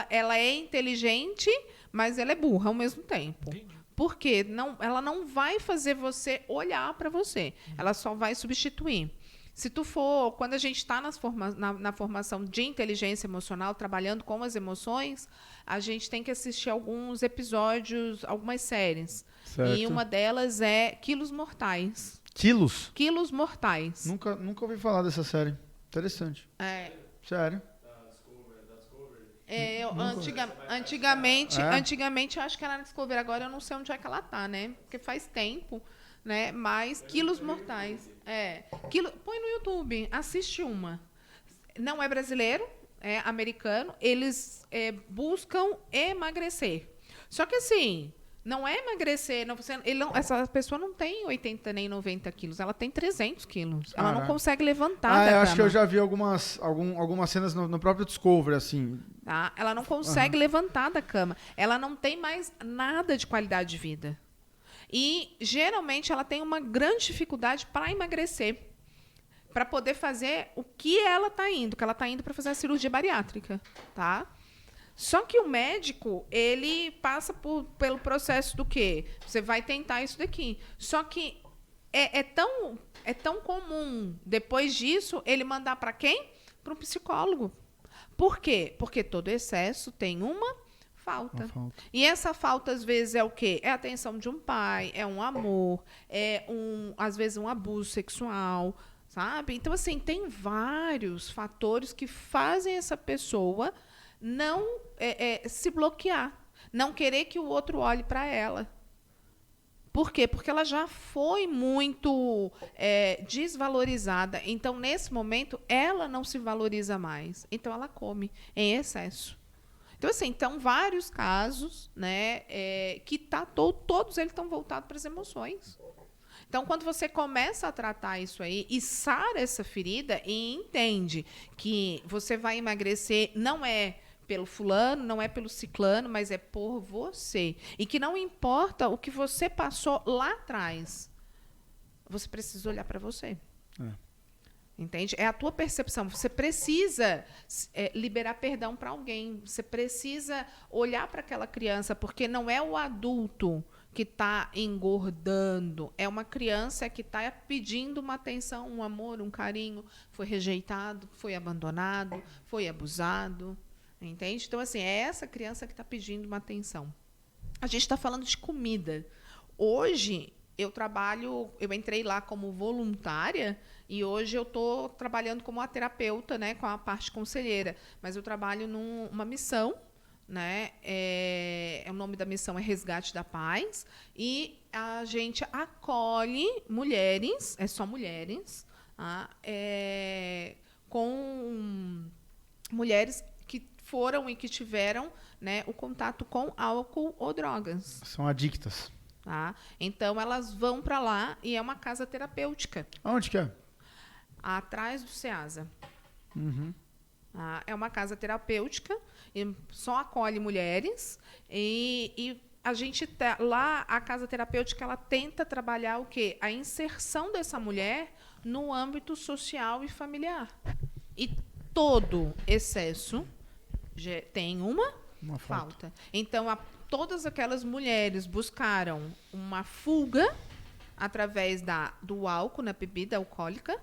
ela é inteligente, mas ela é burra ao mesmo tempo.
Entendi.
Por quê? Ela não vai fazer você olhar para você. Ela só vai substituir. Se tu for, quando a gente está na formação de inteligência emocional, trabalhando com as emoções, a gente tem que assistir alguns episódios, algumas séries.
Certo.
E uma delas é Quilos Mortais.
Quilos?
Quilos Mortais.
Nunca ouvi falar dessa série. Interessante. Sério.
Antigamente eu acho que era na Discovery, agora eu não sei onde é que ela tá, né? Porque faz tempo, né? Mas Quilos Mortais. Põe no YouTube, assiste uma. Não é brasileiro, é americano. Eles buscam emagrecer. Só que assim, não é emagrecer. Essa pessoa não tem 80 nem 90 quilos, ela tem 300 quilos. Ela não consegue levantar da
eu
cama.
acho que eu já vi algumas cenas no próprio Discovery, assim.
Tá? Ela não consegue levantar da cama. Ela não tem mais nada de qualidade de vida. E, geralmente, ela tem uma grande dificuldade para emagrecer. Para poder fazer o que ela está indo. Que ela está indo para fazer a cirurgia bariátrica. Tá? Só que o médico, ele passa pelo processo do quê? Você vai tentar isso daqui. Só que é tão comum, depois disso, ele mandar para quem? Para um psicólogo. Por quê? Porque todo excesso tem uma falta. E essa falta, às vezes, é o quê? É a atenção de um pai, é um amor, às vezes, um abuso sexual, sabe? Então, assim, tem vários fatores que fazem essa pessoa não se bloquear, não querer que o outro olhe para ela. Por quê? Porque ela já foi muito desvalorizada. Então, nesse momento, ela não se valoriza mais. Então, ela come em excesso. Então, assim, vários casos, né, que todos eles estão voltados para as emoções. Então, quando você começa a tratar isso aí e sara essa ferida e entende que você vai emagrecer, não é pelo fulano, não é pelo ciclano, mas é por você. E que não importa o que você passou lá atrás, você precisa olhar para você. Entende? É a tua percepção. Você precisa liberar perdão para alguém. Você precisa olhar para aquela criança, porque não é o adulto que está engordando. É uma criança que está pedindo uma atenção, um amor, um carinho. Foi rejeitado, foi abandonado, foi abusado. Entende? Então, assim, é essa criança que está pedindo uma atenção. A gente está falando de comida. Hoje, eu entrei lá como voluntária e hoje eu estou trabalhando como uma terapeuta, né, com a parte conselheira. Mas eu trabalho numa missão, né? O nome da missão é Resgate da Paz. E a gente acolhe mulheres, só mulheres, com mulheres que foram e que tiveram, né, o contato com álcool ou drogas.
São adictas.
Tá? Então, elas vão para lá e é uma casa terapêutica.
Onde que é?
Atrás do SEASA.
Uhum.
É uma casa terapêutica, e só acolhe mulheres. E a gente lá, a casa terapêutica, ela tenta trabalhar o quê? A inserção dessa mulher no âmbito social e familiar. E todo excesso tem uma falta. Então, todas aquelas mulheres buscaram uma fuga através do álcool, na bebida alcoólica,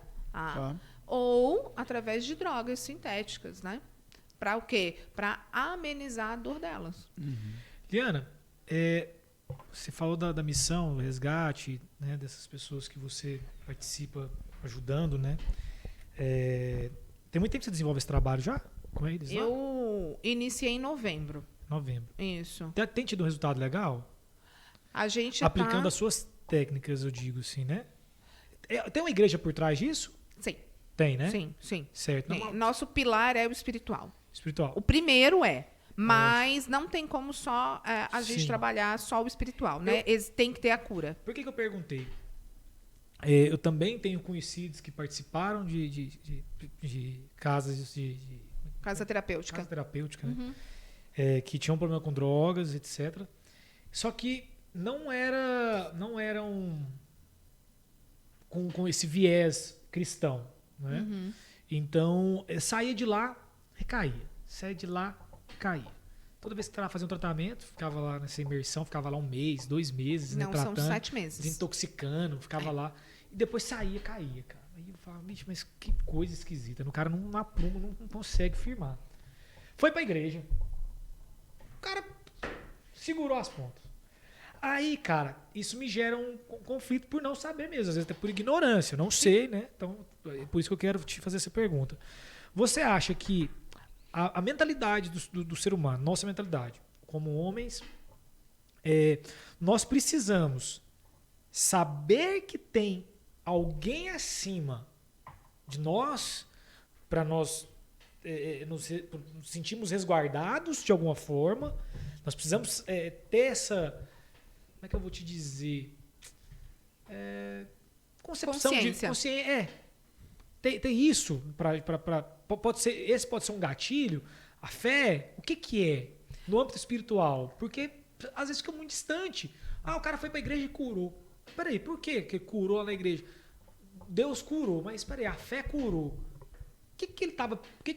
ou através de drogas sintéticas, né? Para o quê? Para amenizar a dor delas.
Uhum. Liana, você falou da missão, do resgate, né, dessas pessoas que você participa ajudando, né? Tem muito tempo que você desenvolve esse trabalho já com eles?
Eu iniciei em novembro. Isso.
Tem tido um resultado legal?
A gente
aplicando as suas técnicas, eu digo assim, né? Tem uma igreja por trás disso?
Sim.
Tem, né?
Sim.
Certo.
Nosso pilar é o espiritual.
Espiritual.
O primeiro mas não tem como só a gente trabalhar só o espiritual, né? Tem que ter a cura.
Por que eu perguntei? Eu também tenho conhecidos que participaram de casas de
casa terapêutica.
Casa terapêutica, né? Que tinham problema com drogas, etc. Só que não eram com esse viés cristão, né? Uhum. Então, saía de lá, recaía. Saía de lá, caía. Toda vez que estava fazendo um tratamento, ficava lá nessa imersão, ficava lá 1 mês, 2 meses,
não,
né, tratando,
são 7 meses.
desintoxicando, ficava lá. E depois saía, caía, cara. Aí eu falava, bicho, mas que coisa esquisita. O cara não apruma, não consegue firmar. Foi pra igreja. O cara segurou as pontas. Aí, cara, isso me gera um conflito por não saber mesmo. Às vezes até por ignorância. Eu não sei, né? Então, é por isso que eu quero te fazer essa pergunta. Você acha que a mentalidade do ser humano, nossa mentalidade, como homens, nós precisamos saber que tem alguém acima de nós para nós nos sentirmos resguardados de alguma forma. Nós precisamos ter essa... Como é que eu vou te dizer? Concepção de consciência. Tem isso. Esse pode ser um gatilho. A fé, o que é? No âmbito espiritual. Porque às vezes fica muito distante. O cara foi para a igreja e curou. Peraí, por que curou lá na igreja? Deus curou, mas peraí, a fé curou. O que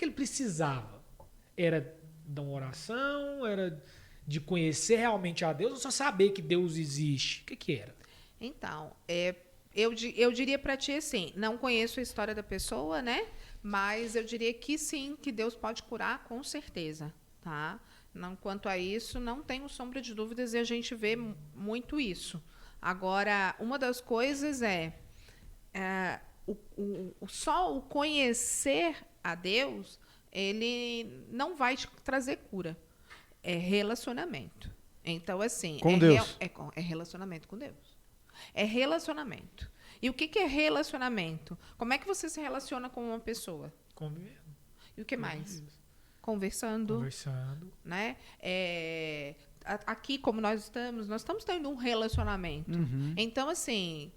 ele precisava? Era da oração? Era de conhecer realmente a Deus ou só saber que Deus existe? O que era?
Então, eu diria para ti assim, não conheço a história da pessoa, né? Mas eu diria que sim, que Deus pode curar com certeza, tá? Não, quanto a isso, não tenho sombra de dúvidas e a gente vê muito isso. Agora, uma das coisas só o conhecer a Deus, ele não vai te trazer cura. É relacionamento. Então, assim...
Com Deus.
É relacionamento com Deus. É relacionamento. E o que é relacionamento? Como é que você se relaciona com uma pessoa?
Convivendo.
E o que mais? Conversando. Né? Aqui, como nós estamos tendo um relacionamento.
Uhum.
Então, assim,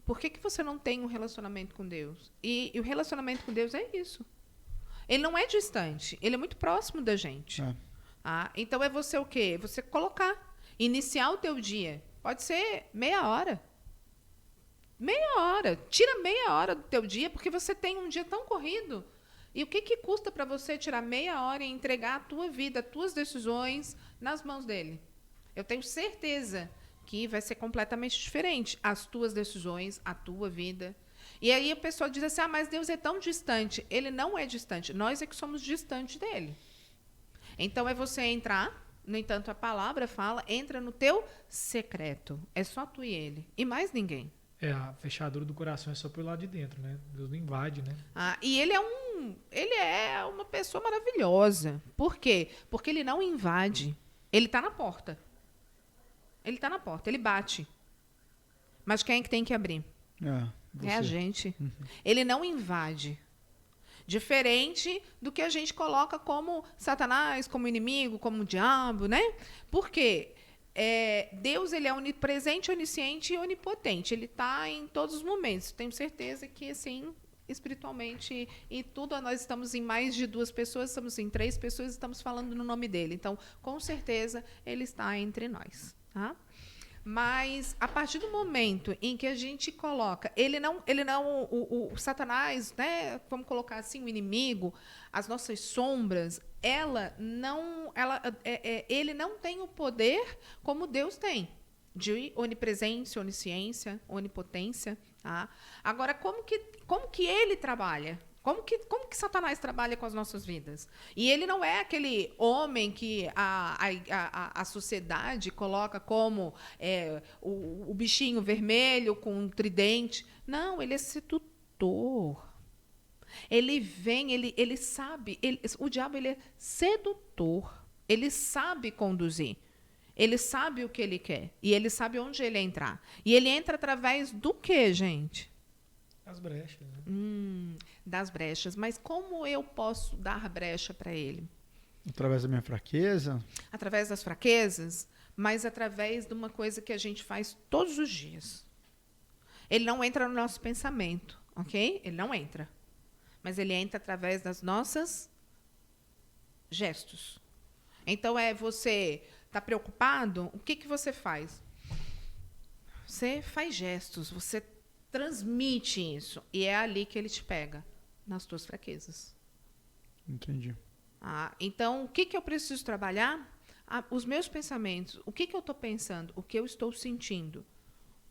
por que você não tem um relacionamento com Deus? E o relacionamento com Deus é isso. Ele não é distante, ele é muito próximo da gente. Então, é você o quê? Você colocar, iniciar o teu dia. Pode ser meia hora. Meia hora. Tira meia hora do teu dia, porque você tem um dia tão corrido. E o que custa para você tirar meia hora e entregar a tua vida, as tuas decisões nas mãos dele? Eu tenho certeza que vai ser completamente diferente. As tuas decisões, a tua vida. E aí a pessoa diz assim, mas Deus é tão distante. Ele não é distante. Nós é que somos distantes dele. Então, é você entrar, no entanto, a palavra fala, entra no teu secreto. É só tu e ele. E mais ninguém.
A fechadura do coração é só pelo lado de dentro, né? Deus não invade, né?
E ele é uma pessoa maravilhosa. Por quê? Porque ele não invade. Ele está na porta. Ele está na porta, ele bate. Mas quem é que tem que abrir? É a gente. Uhum. Ele não invade. Diferente do que a gente coloca como Satanás, como inimigo, como diabo, né? Por quê? Deus, ele é onipresente, onisciente e onipotente. Ele está em todos os momentos. Tenho certeza que, assim, espiritualmente, em tudo, nós estamos em mais de 2 pessoas, estamos em 3 pessoas, estamos falando no nome dele. Então, com certeza, ele está entre nós. Tá? Mas, a partir do momento em que a gente coloca... O Satanás, né, vamos colocar assim, o inimigo, as nossas sombras... ele não tem o poder como Deus tem, de onipresença, onisciência, onipotência. Tá? Agora, como que ele trabalha? Como que Satanás trabalha com as nossas vidas? E ele não é aquele homem que a sociedade coloca como o bichinho vermelho com um tridente. Não, ele é sedutor. Ele vem, ele sabe, o diabo, ele é sedutor. Ele sabe conduzir. Ele sabe o que ele quer. E ele sabe onde ele entrar. E ele entra através do quê, gente?
Das brechas. Né?
Das brechas. Mas como eu posso dar brecha para ele?
Através da minha fraqueza?
Através das fraquezas, mas através de uma coisa que a gente faz todos os dias. Ele não entra no nosso pensamento, ok? Ele não entra. Mas ele entra através das nossas gestos. Então, você está preocupado? O que você faz? Você faz gestos, você transmite isso. E é ali que ele te pega, nas tuas fraquezas.
Entendi.
Então, o que eu preciso trabalhar? Os meus pensamentos. O que eu estou pensando? O que eu estou sentindo?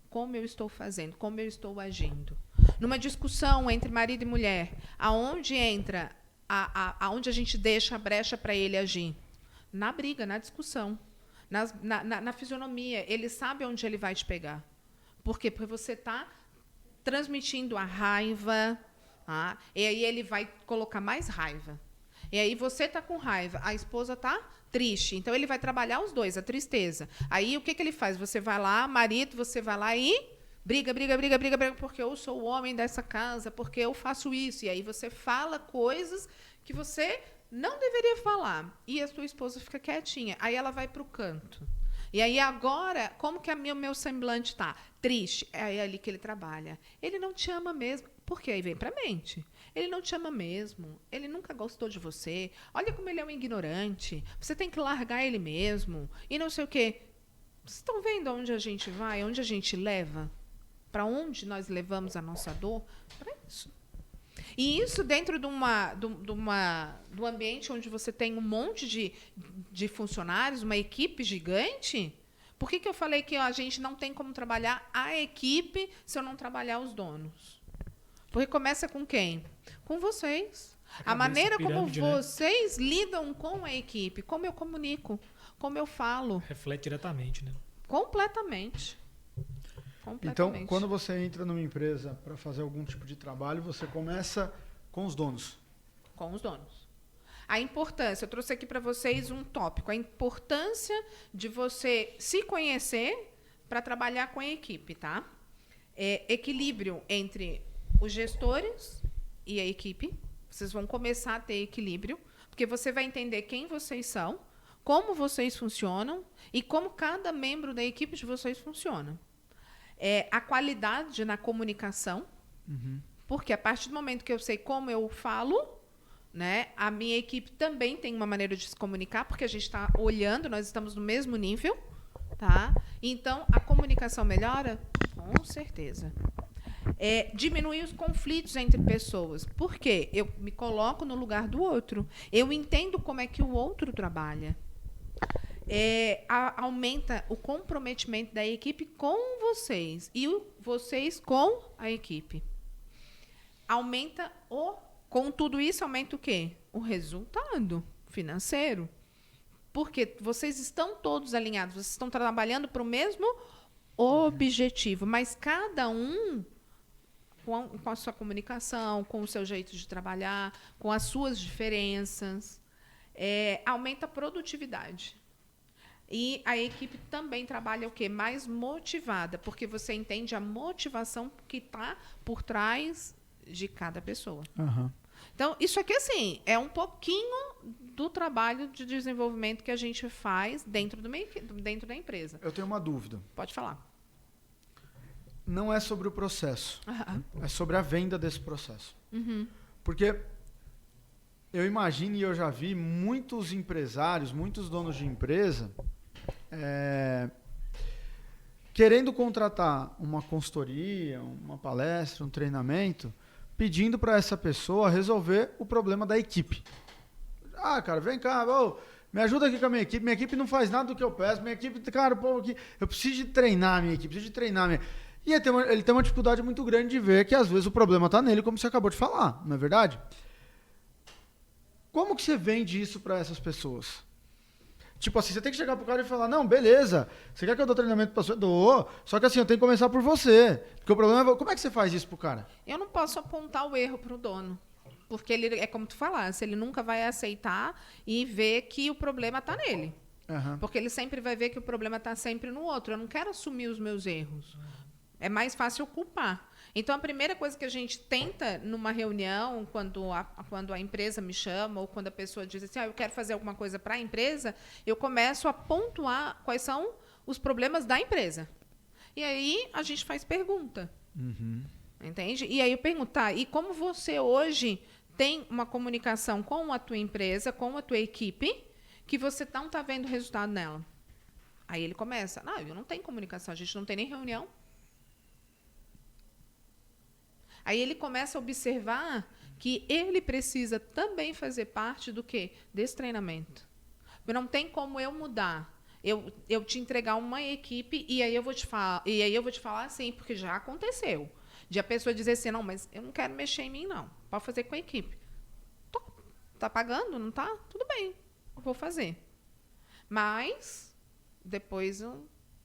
Como eu estou fazendo? Como eu estou agindo? Numa discussão entre marido e mulher, aonde entra, aonde a gente deixa a brecha para ele agir? Na briga, na discussão, na fisionomia. Ele sabe onde ele vai te pegar. Por quê? Porque você está transmitindo a raiva, e aí ele vai colocar mais raiva. E aí você está com raiva, a esposa está triste. Então, ele vai trabalhar os dois, a tristeza. Aí, o que ele faz? Você vai lá, marido, você vai lá e briga, porque eu sou o homem dessa casa, porque eu faço isso. E aí você fala coisas que você não deveria falar. E a sua esposa fica quietinha. Aí ela vai para o canto. E aí agora, como que o meu semblante está? Triste. É ali que ele trabalha. Ele não te ama mesmo. Por quê? Aí vem para a mente. Ele não te ama mesmo. Ele nunca gostou de você. Olha como ele é um ignorante. Você tem que largar ele mesmo. E não sei o quê. Vocês estão vendo onde a gente vai? Onde a gente leva? Para onde nós levamos a nossa dor? Para isso. E isso dentro do ambiente onde você tem um monte de funcionários, uma equipe gigante. Por que eu falei que a gente não tem como trabalhar a equipe se eu não trabalhar os donos? Porque começa com quem? Com vocês. A maneira
pirâmide,
como
né?
vocês lidam com a equipe, como eu comunico, como eu falo.
Reflete diretamente, né?
Completamente.
Então, quando você entra numa empresa para fazer algum tipo de trabalho, você começa com os donos.
Com os donos. A importância, eu trouxe aqui para vocês um tópico, a importância de você se conhecer para trabalhar com a equipe, tá? Equilíbrio entre os gestores e a equipe. Vocês vão começar a ter equilíbrio, porque você vai entender quem vocês são, como vocês funcionam e como cada membro da equipe de vocês funciona. A qualidade na comunicação, porque a partir do momento que eu sei como eu falo, né, a minha equipe também tem uma maneira de se comunicar, porque a gente está olhando, nós estamos no mesmo nível, tá? Então, a comunicação melhora? Com certeza. Diminuir os conflitos entre pessoas. Por quê? Eu me coloco no lugar do outro. Eu entendo como é que o outro trabalha. Aumenta o comprometimento da equipe com vocês e vocês com a equipe. Com tudo isso, aumenta o quê? O resultado financeiro. Porque vocês estão todos alinhados, vocês estão trabalhando para o mesmo objetivo, mas cada um com a sua comunicação, com o seu jeito de trabalhar, com as suas diferenças, aumenta a produtividade. E a equipe também trabalha o quê? Mais motivada, porque você entende a motivação que está por trás de cada pessoa.
Uhum.
Então, isso aqui, assim, é um pouquinho do trabalho de desenvolvimento que a gente faz dentro da empresa.
Eu tenho uma dúvida.
Pode falar.
Não é sobre o processo. É sobre a venda desse processo.
Uhum.
Porque eu imagino e eu já vi muitos empresários, muitos donos de empresa querendo contratar uma consultoria, uma palestra, um treinamento, pedindo para essa pessoa resolver o problema da equipe. Ah, cara, vem cá, me ajuda aqui com a minha equipe não faz nada do que eu peço, minha equipe, cara, aqui, eu preciso de treinar a minha equipe, E ele tem uma dificuldade muito grande de ver que às vezes o problema está nele, como você acabou de falar, não é verdade? Como que você vende isso para essas pessoas? Tipo assim, você tem que chegar pro cara e falar, não, beleza, você quer que eu dou treinamento pra você? Dou, só que assim, eu tenho que começar por você. Porque o problema é, como é que você faz isso pro cara?
Eu não posso apontar o erro pro dono. Porque ele, é como tu falasse, ele nunca vai aceitar e ver que o problema está nele.
Uhum.
Porque ele sempre vai ver que o problema está sempre no outro. Eu não quero assumir os meus erros. É mais fácil culpar. Então, a primeira coisa que a gente tenta numa reunião, quando a empresa me chama, ou quando a pessoa diz assim, eu quero fazer alguma coisa para a empresa, eu começo a pontuar quais são os problemas da empresa. E aí, a gente faz pergunta.
Uhum.
Entende? E aí eu pergunto, e como você hoje tem uma comunicação com a tua empresa, com a tua equipe, que você não está vendo resultado nela? Aí ele começa, eu não tenho comunicação, a gente não tem nem reunião. Aí ele começa a observar que ele precisa também fazer parte do quê? Desse treinamento. Porque não tem como eu mudar. Eu te entregar uma equipe e aí eu vou te falar assim, porque já aconteceu. De a pessoa dizer assim, não, mas eu não quero mexer em mim, não. Pode fazer com a equipe. Tá pagando, não tá? Tudo bem, eu vou fazer. Mas depois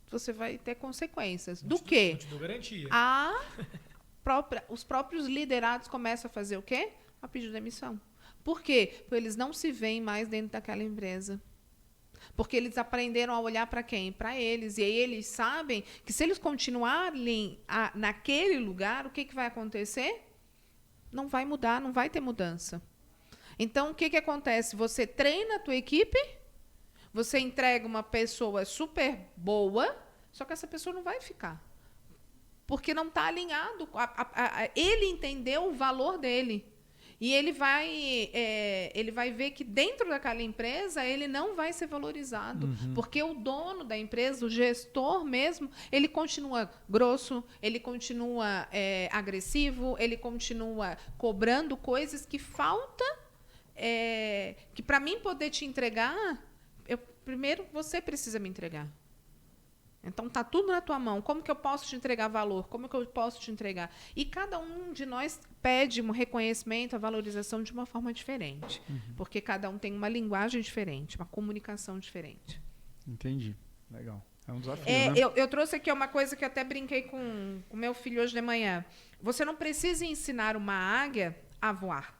você vai ter consequências. Do quê?
Não te dou garantia.
Os próprios liderados começam a fazer o quê? A pedir demissão. Por quê? Porque eles não se veem mais dentro daquela empresa. Porque eles aprenderam a olhar para quem? Para eles. E aí eles sabem que se eles continuarem naquele lugar, o que vai acontecer? Não vai mudar, não vai ter mudança. Então, o que acontece? Você treina a tua equipe, você entrega uma pessoa super boa, só que essa pessoa não vai ficar. Porque não está alinhado. Ele entendeu o valor dele. E ele vai ver que dentro daquela empresa ele não vai ser valorizado. Porque o dono da empresa, o gestor mesmo, ele continua grosso, ele continua agressivo, ele continua cobrando coisas que falta, que para mim poder te entregar, primeiro você precisa me entregar. Então, está tudo na tua mão. Como que eu posso te entregar valor? Como que eu posso te entregar? E cada um de nós pede um reconhecimento, a valorização de uma forma diferente. Porque cada um tem uma linguagem diferente, uma comunicação diferente.
Entendi. Legal. É um desafio, né?
Eu trouxe aqui uma coisa que eu até brinquei com o meu filho hoje de manhã. Você não precisa ensinar uma águia a voar.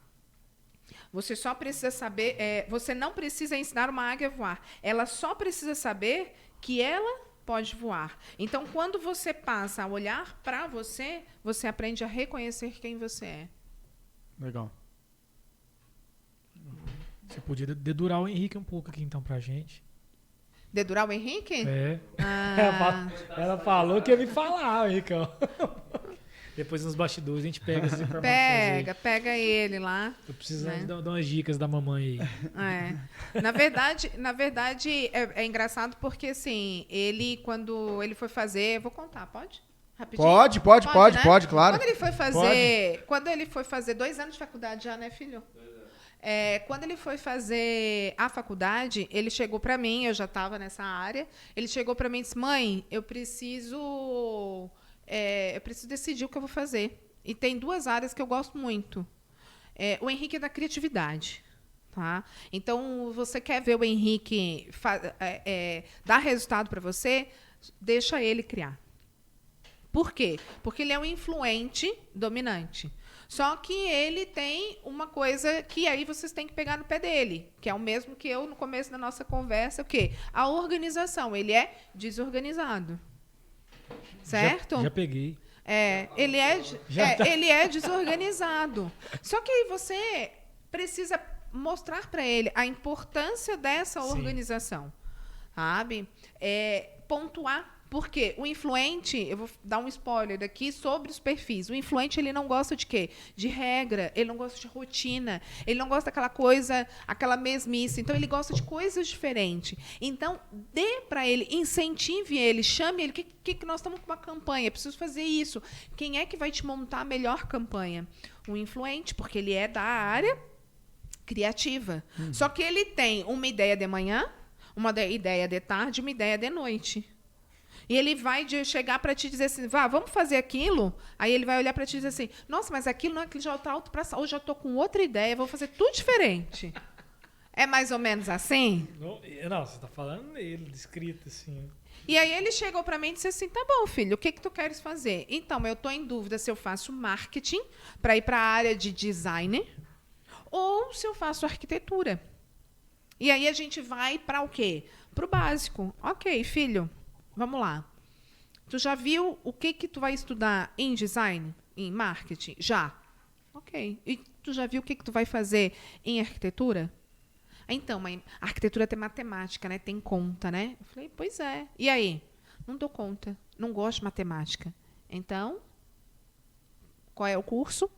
Você só precisa saber... você não precisa ensinar uma águia a voar. Ela só precisa saber que ela pode voar. Então, quando você passa a olhar para você, você aprende a reconhecer quem você é.
Legal.
Você podia dedurar o Henrique um pouco aqui, então, pra gente.
Dedurar o Henrique?
É.
Ah.
Ela falou que ia me falar, Henrique. Depois, nos bastidores, a gente pega essas informações.
Pega ele lá.
Tô precisando dar umas dicas da mamãe aí.
Na verdade é engraçado porque, assim, quando ele foi fazer... Vou contar, pode? Rapidinho?
Pode, claro.
Quando ele foi fazer 2 anos de faculdade já, né, filho? 2 anos. Quando ele foi fazer a faculdade, ele chegou para mim, eu já estava nessa área, ele chegou para mim e disse, mãe, eu preciso decidir o que eu vou fazer. E tem 2 áreas que eu gosto muito. O Henrique é da criatividade. Tá? Então, você quer ver o Henrique dar resultado para você, deixa ele criar. Por quê? Porque ele é um influente dominante. Só que ele tem uma coisa que aí vocês têm que pegar no pé dele, que é o mesmo que eu no começo da nossa conversa, o quê? A organização. Ele é desorganizado. Certo?
Já peguei.
Ele é desorganizado. Só que aí você precisa mostrar para ele a importância dessa organização. Sabe? Pontuar. Por quê? O influente, eu vou dar um spoiler aqui sobre os perfis. O influente, ele não gosta de quê? De regra, ele não gosta de rotina, ele não gosta daquela coisa, aquela mesmice. Então, ele gosta de coisas diferentes. Então, dê para ele, incentive ele, chame ele. Que nós estamos com uma campanha, preciso fazer isso. Quem é que vai te montar a melhor campanha? O influente, porque ele é da área criativa. Só que ele tem uma ideia de manhã, uma ideia de tarde, uma ideia de noite. E ele vai chegar para te dizer assim, vamos fazer aquilo? Aí ele vai olhar para te dizer assim, nossa, mas aquilo não é que já está alto para hoje já estou com outra ideia, vou fazer tudo diferente. É mais ou menos assim?
Não, você está falando nele, descrito assim.
E aí ele chegou para mim e disse assim, tá bom, filho, o que tu queres fazer? Então, eu estou em dúvida se eu faço marketing para ir para a área de design ou se eu faço arquitetura. E aí a gente vai para o quê? Para o básico. Ok, filho. Vamos lá. Tu já viu o que tu vai estudar em design, em marketing? Já. Ok. E tu já viu o que tu vai fazer em arquitetura? Então, mas a arquitetura tem matemática, né? Tem conta, né? Eu falei, pois é. E aí? Não dou conta. Não gosto de matemática. Então, qual é o curso?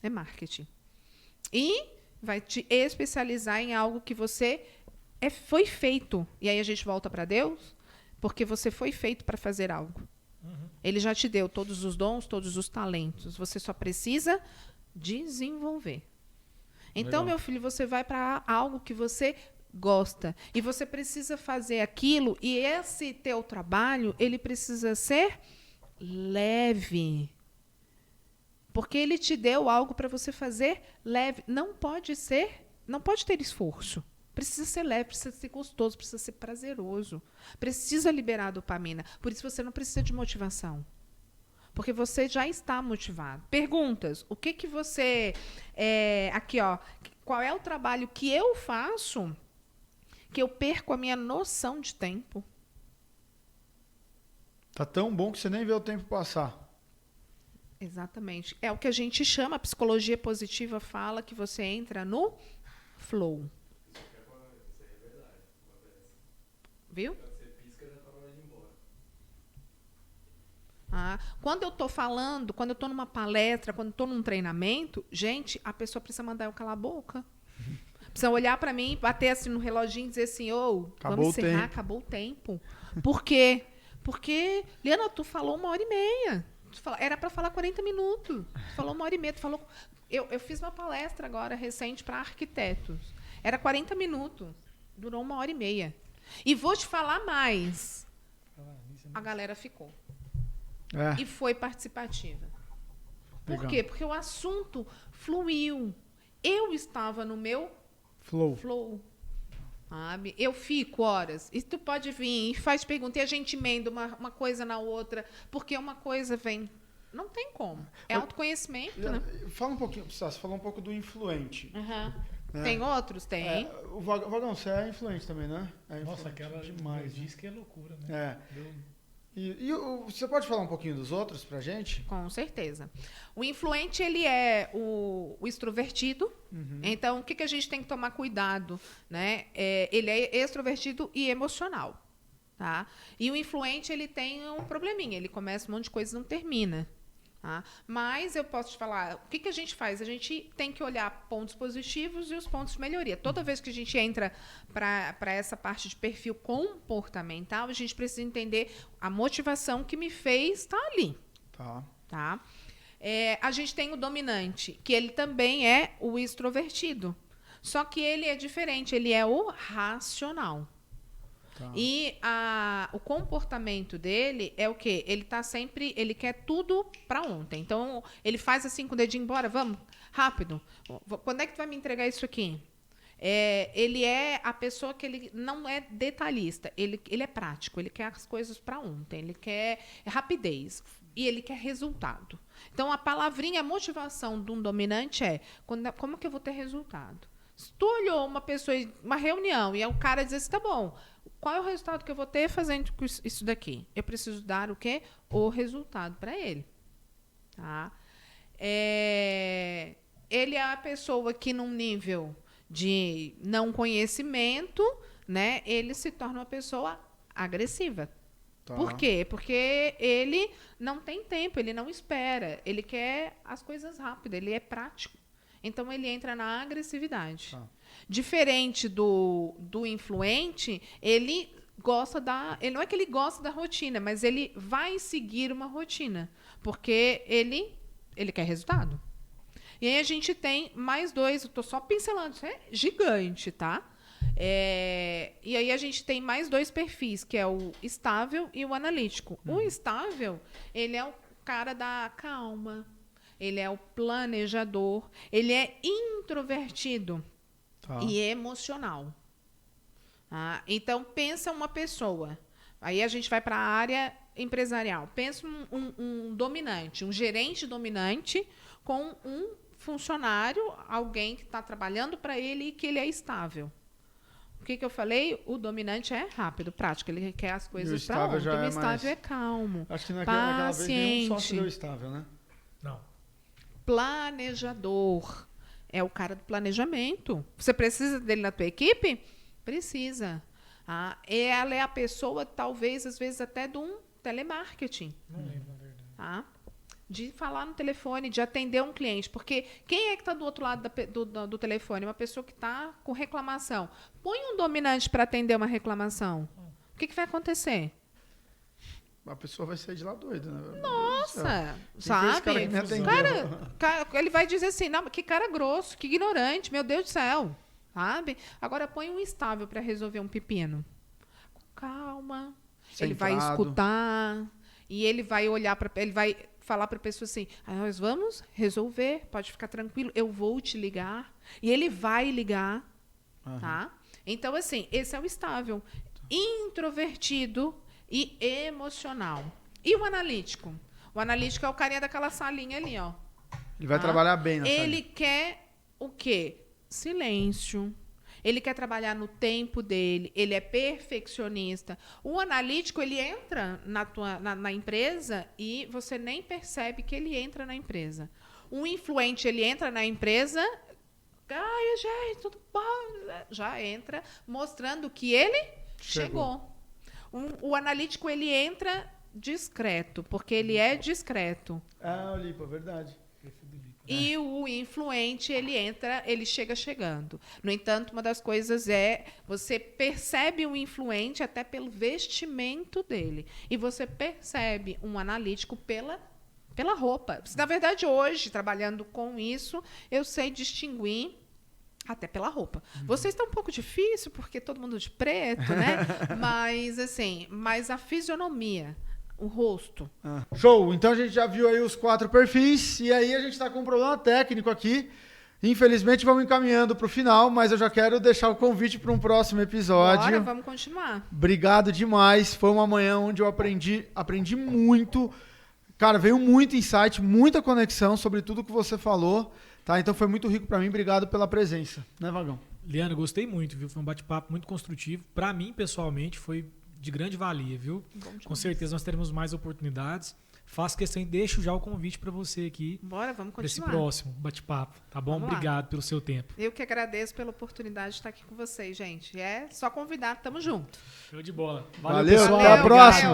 É marketing. E vai te especializar em algo que você foi feito. E aí a gente volta para Deus. Porque você foi feito para fazer algo. Ele já te deu todos os dons, todos os talentos. Você só precisa desenvolver. Então, meu filho, você vai para algo que você gosta. E você precisa fazer aquilo. E esse teu trabalho, ele precisa ser leve. Porque ele te deu algo para você fazer leve. Não pode ter esforço. Precisa ser leve, precisa ser gostoso, precisa ser prazeroso. Precisa liberar dopamina. Por isso você não precisa de motivação. Porque você já está motivado. Perguntas. O que você... aqui, ó. Qual é o trabalho que eu faço que eu perco a minha noção de tempo?
Tá tão bom que você nem vê o tempo passar.
Exatamente. É o que a gente chama, a psicologia positiva fala que você entra no flow. Viu? Tá? Quando eu estou falando, quando eu estou numa palestra, quando eu estou num treinamento, gente, a pessoa precisa mandar eu calar a boca. Precisa olhar para mim, bater assim no reloginho e dizer assim, vamos encerrar, acabou o tempo. Por quê? Porque, Liana, tu falou 1h30. Era para falar 40 minutos. Tu falou 1h30. Tu falou... Eu fiz uma palestra agora, recente, para arquitetos. Era 40 minutos. Durou 1h30. E vou te falar mais. A galera ficou. E foi participativa. Por quê? Porque o assunto fluiu. Eu estava no meu flow. Sabe? Eu fico horas. E tu pode vir e faz pergunta. E a gente emenda uma coisa na outra. Porque uma coisa vem... Não tem como. É autoconhecimento, né?
Fala um pouquinho, você falou um pouco do influente.
Tem outros? Tem.
O Vagão, você é influente também, né?
Nossa, aquela demais. Diz que é loucura, né?
E você pode falar um pouquinho dos outros pra gente?
Com certeza. O influente, ele é o extrovertido. Então, o que a gente tem que tomar cuidado? Né? Ele é extrovertido e emocional. Tá? E o influente, ele tem um probleminha. Ele começa um monte de coisa e não termina. Tá? Mas eu posso te falar, o que a gente faz? A gente tem que olhar pontos positivos e os pontos de melhoria. Toda vez que a gente entra para essa parte de perfil comportamental, a gente precisa entender a motivação que me fez estar ali. Tá? A gente tem o dominante, que ele também é o extrovertido. Só que ele é diferente, ele é o racional. E o comportamento dele é o quê? Ele tá sempre, ele quer tudo para ontem. Então, ele faz assim com o dedinho, bora, vamos, rápido. Quando é que tu vai me entregar isso aqui? Ele é a pessoa que ele não é detalhista, ele é prático, ele quer as coisas para ontem, ele quer rapidez e ele quer resultado. Então, a palavrinha, a motivação de um dominante como que eu vou ter resultado? Se tu olhou uma pessoa, uma reunião, e o cara diz assim, tá bom, qual é o resultado que eu vou ter fazendo isso daqui? Eu preciso dar o quê? O resultado para ele. Tá? Ele é a pessoa que, num nível de não conhecimento, né, ele se torna uma pessoa agressiva. Por quê? Porque ele não tem tempo, ele não espera, ele quer as coisas rápidas, ele é prático. Então, ele entra na agressividade. Diferente do influente, ele não é que ele gosta da rotina, mas ele vai seguir uma rotina, porque ele quer resultado. E aí a gente tem mais dois, eu estou só pincelando, isso é gigante, tá? E aí a gente tem mais dois perfis, que é o estável e o analítico. O estável, ele é o cara da calma, ele é o planejador, ele é introvertido e emocional. Então, pensa uma pessoa. Aí a gente vai para a área empresarial. Pensa um dominante, um gerente dominante com um funcionário, alguém que está trabalhando para ele e que ele é estável. O que eu falei? O dominante é rápido, prático. Ele quer as coisas para ontem. O estável é calmo,
acho que naquela vez nenhum sócio deu estável, né?
Não.
Planejador. É o cara do planejamento. Você precisa dele na tua equipe? Precisa. Ela é a pessoa, talvez, às vezes, até de um telemarketing.
Não lembro, na verdade.
De falar no telefone, de atender um cliente. Porque quem é que está do outro lado do telefone? Uma pessoa que está com reclamação. Põe um dominante para atender uma reclamação. O que vai acontecer?
A pessoa vai sair de lá doida, né?
Nossa, sabe? Cara, ele vai dizer assim, não, que cara grosso, que ignorante, meu Deus do céu. Sabe? Agora põe um estável para resolver um pepino. Calma. Centrado. Ele vai escutar e ele vai olhar para, ele vai falar para a pessoa assim, nós vamos resolver, pode ficar tranquilo, eu vou te ligar. E ele vai ligar, tá? Então, assim, esse é o estável. Introvertido e emocional. E o analítico? O analítico é o carinha daquela salinha ali, ó.
Ele vai trabalhar bem na
salinha. Ele quer o quê? Silêncio. Ele quer trabalhar no tempo dele. Ele é perfeccionista. O analítico, ele entra na empresa e você nem percebe que ele entra na empresa. O influente, ele entra na empresa... gente, tudo bom? Já entra mostrando que ele chegou. O analítico, ele entra discreto, porque ele é discreto.
Ah, o Lipa, verdade.
E o influente, ele chega chegando. No entanto, uma das coisas você percebe um influente até pelo vestimento dele. E você percebe um analítico pela roupa. Na verdade, hoje, trabalhando com isso, eu sei distinguir até pela roupa. Vocês estão um pouco difícil, porque todo mundo de preto, né? Mas a fisionomia, o rosto.
Show! Então a gente já viu aí os 4 perfis e aí a gente está com um problema técnico aqui. Infelizmente vamos encaminhando para o final, mas eu já quero deixar o convite para um próximo episódio.
Agora vamos continuar.
Obrigado demais. Foi uma manhã onde eu aprendi muito. Cara, veio muito insight, muita conexão sobre tudo que você falou. Tá? Então foi muito rico para mim. Obrigado pela presença. Né, Vagão?
Liana, gostei muito, viu? Foi um bate-papo muito construtivo. Para mim, pessoalmente, foi de grande valia, viu? Com certeza nós teremos mais oportunidades. Faço questão e deixo já o convite para você aqui.
Bora, vamos continuar.
Esse próximo bate-papo, tá bom?
Vamos lá.
Obrigado pelo seu tempo.
Eu que agradeço pela oportunidade de estar aqui com vocês, gente. É só convidar, tamo junto.
Show de bola.
Valeu,
pessoal.
até a próxima.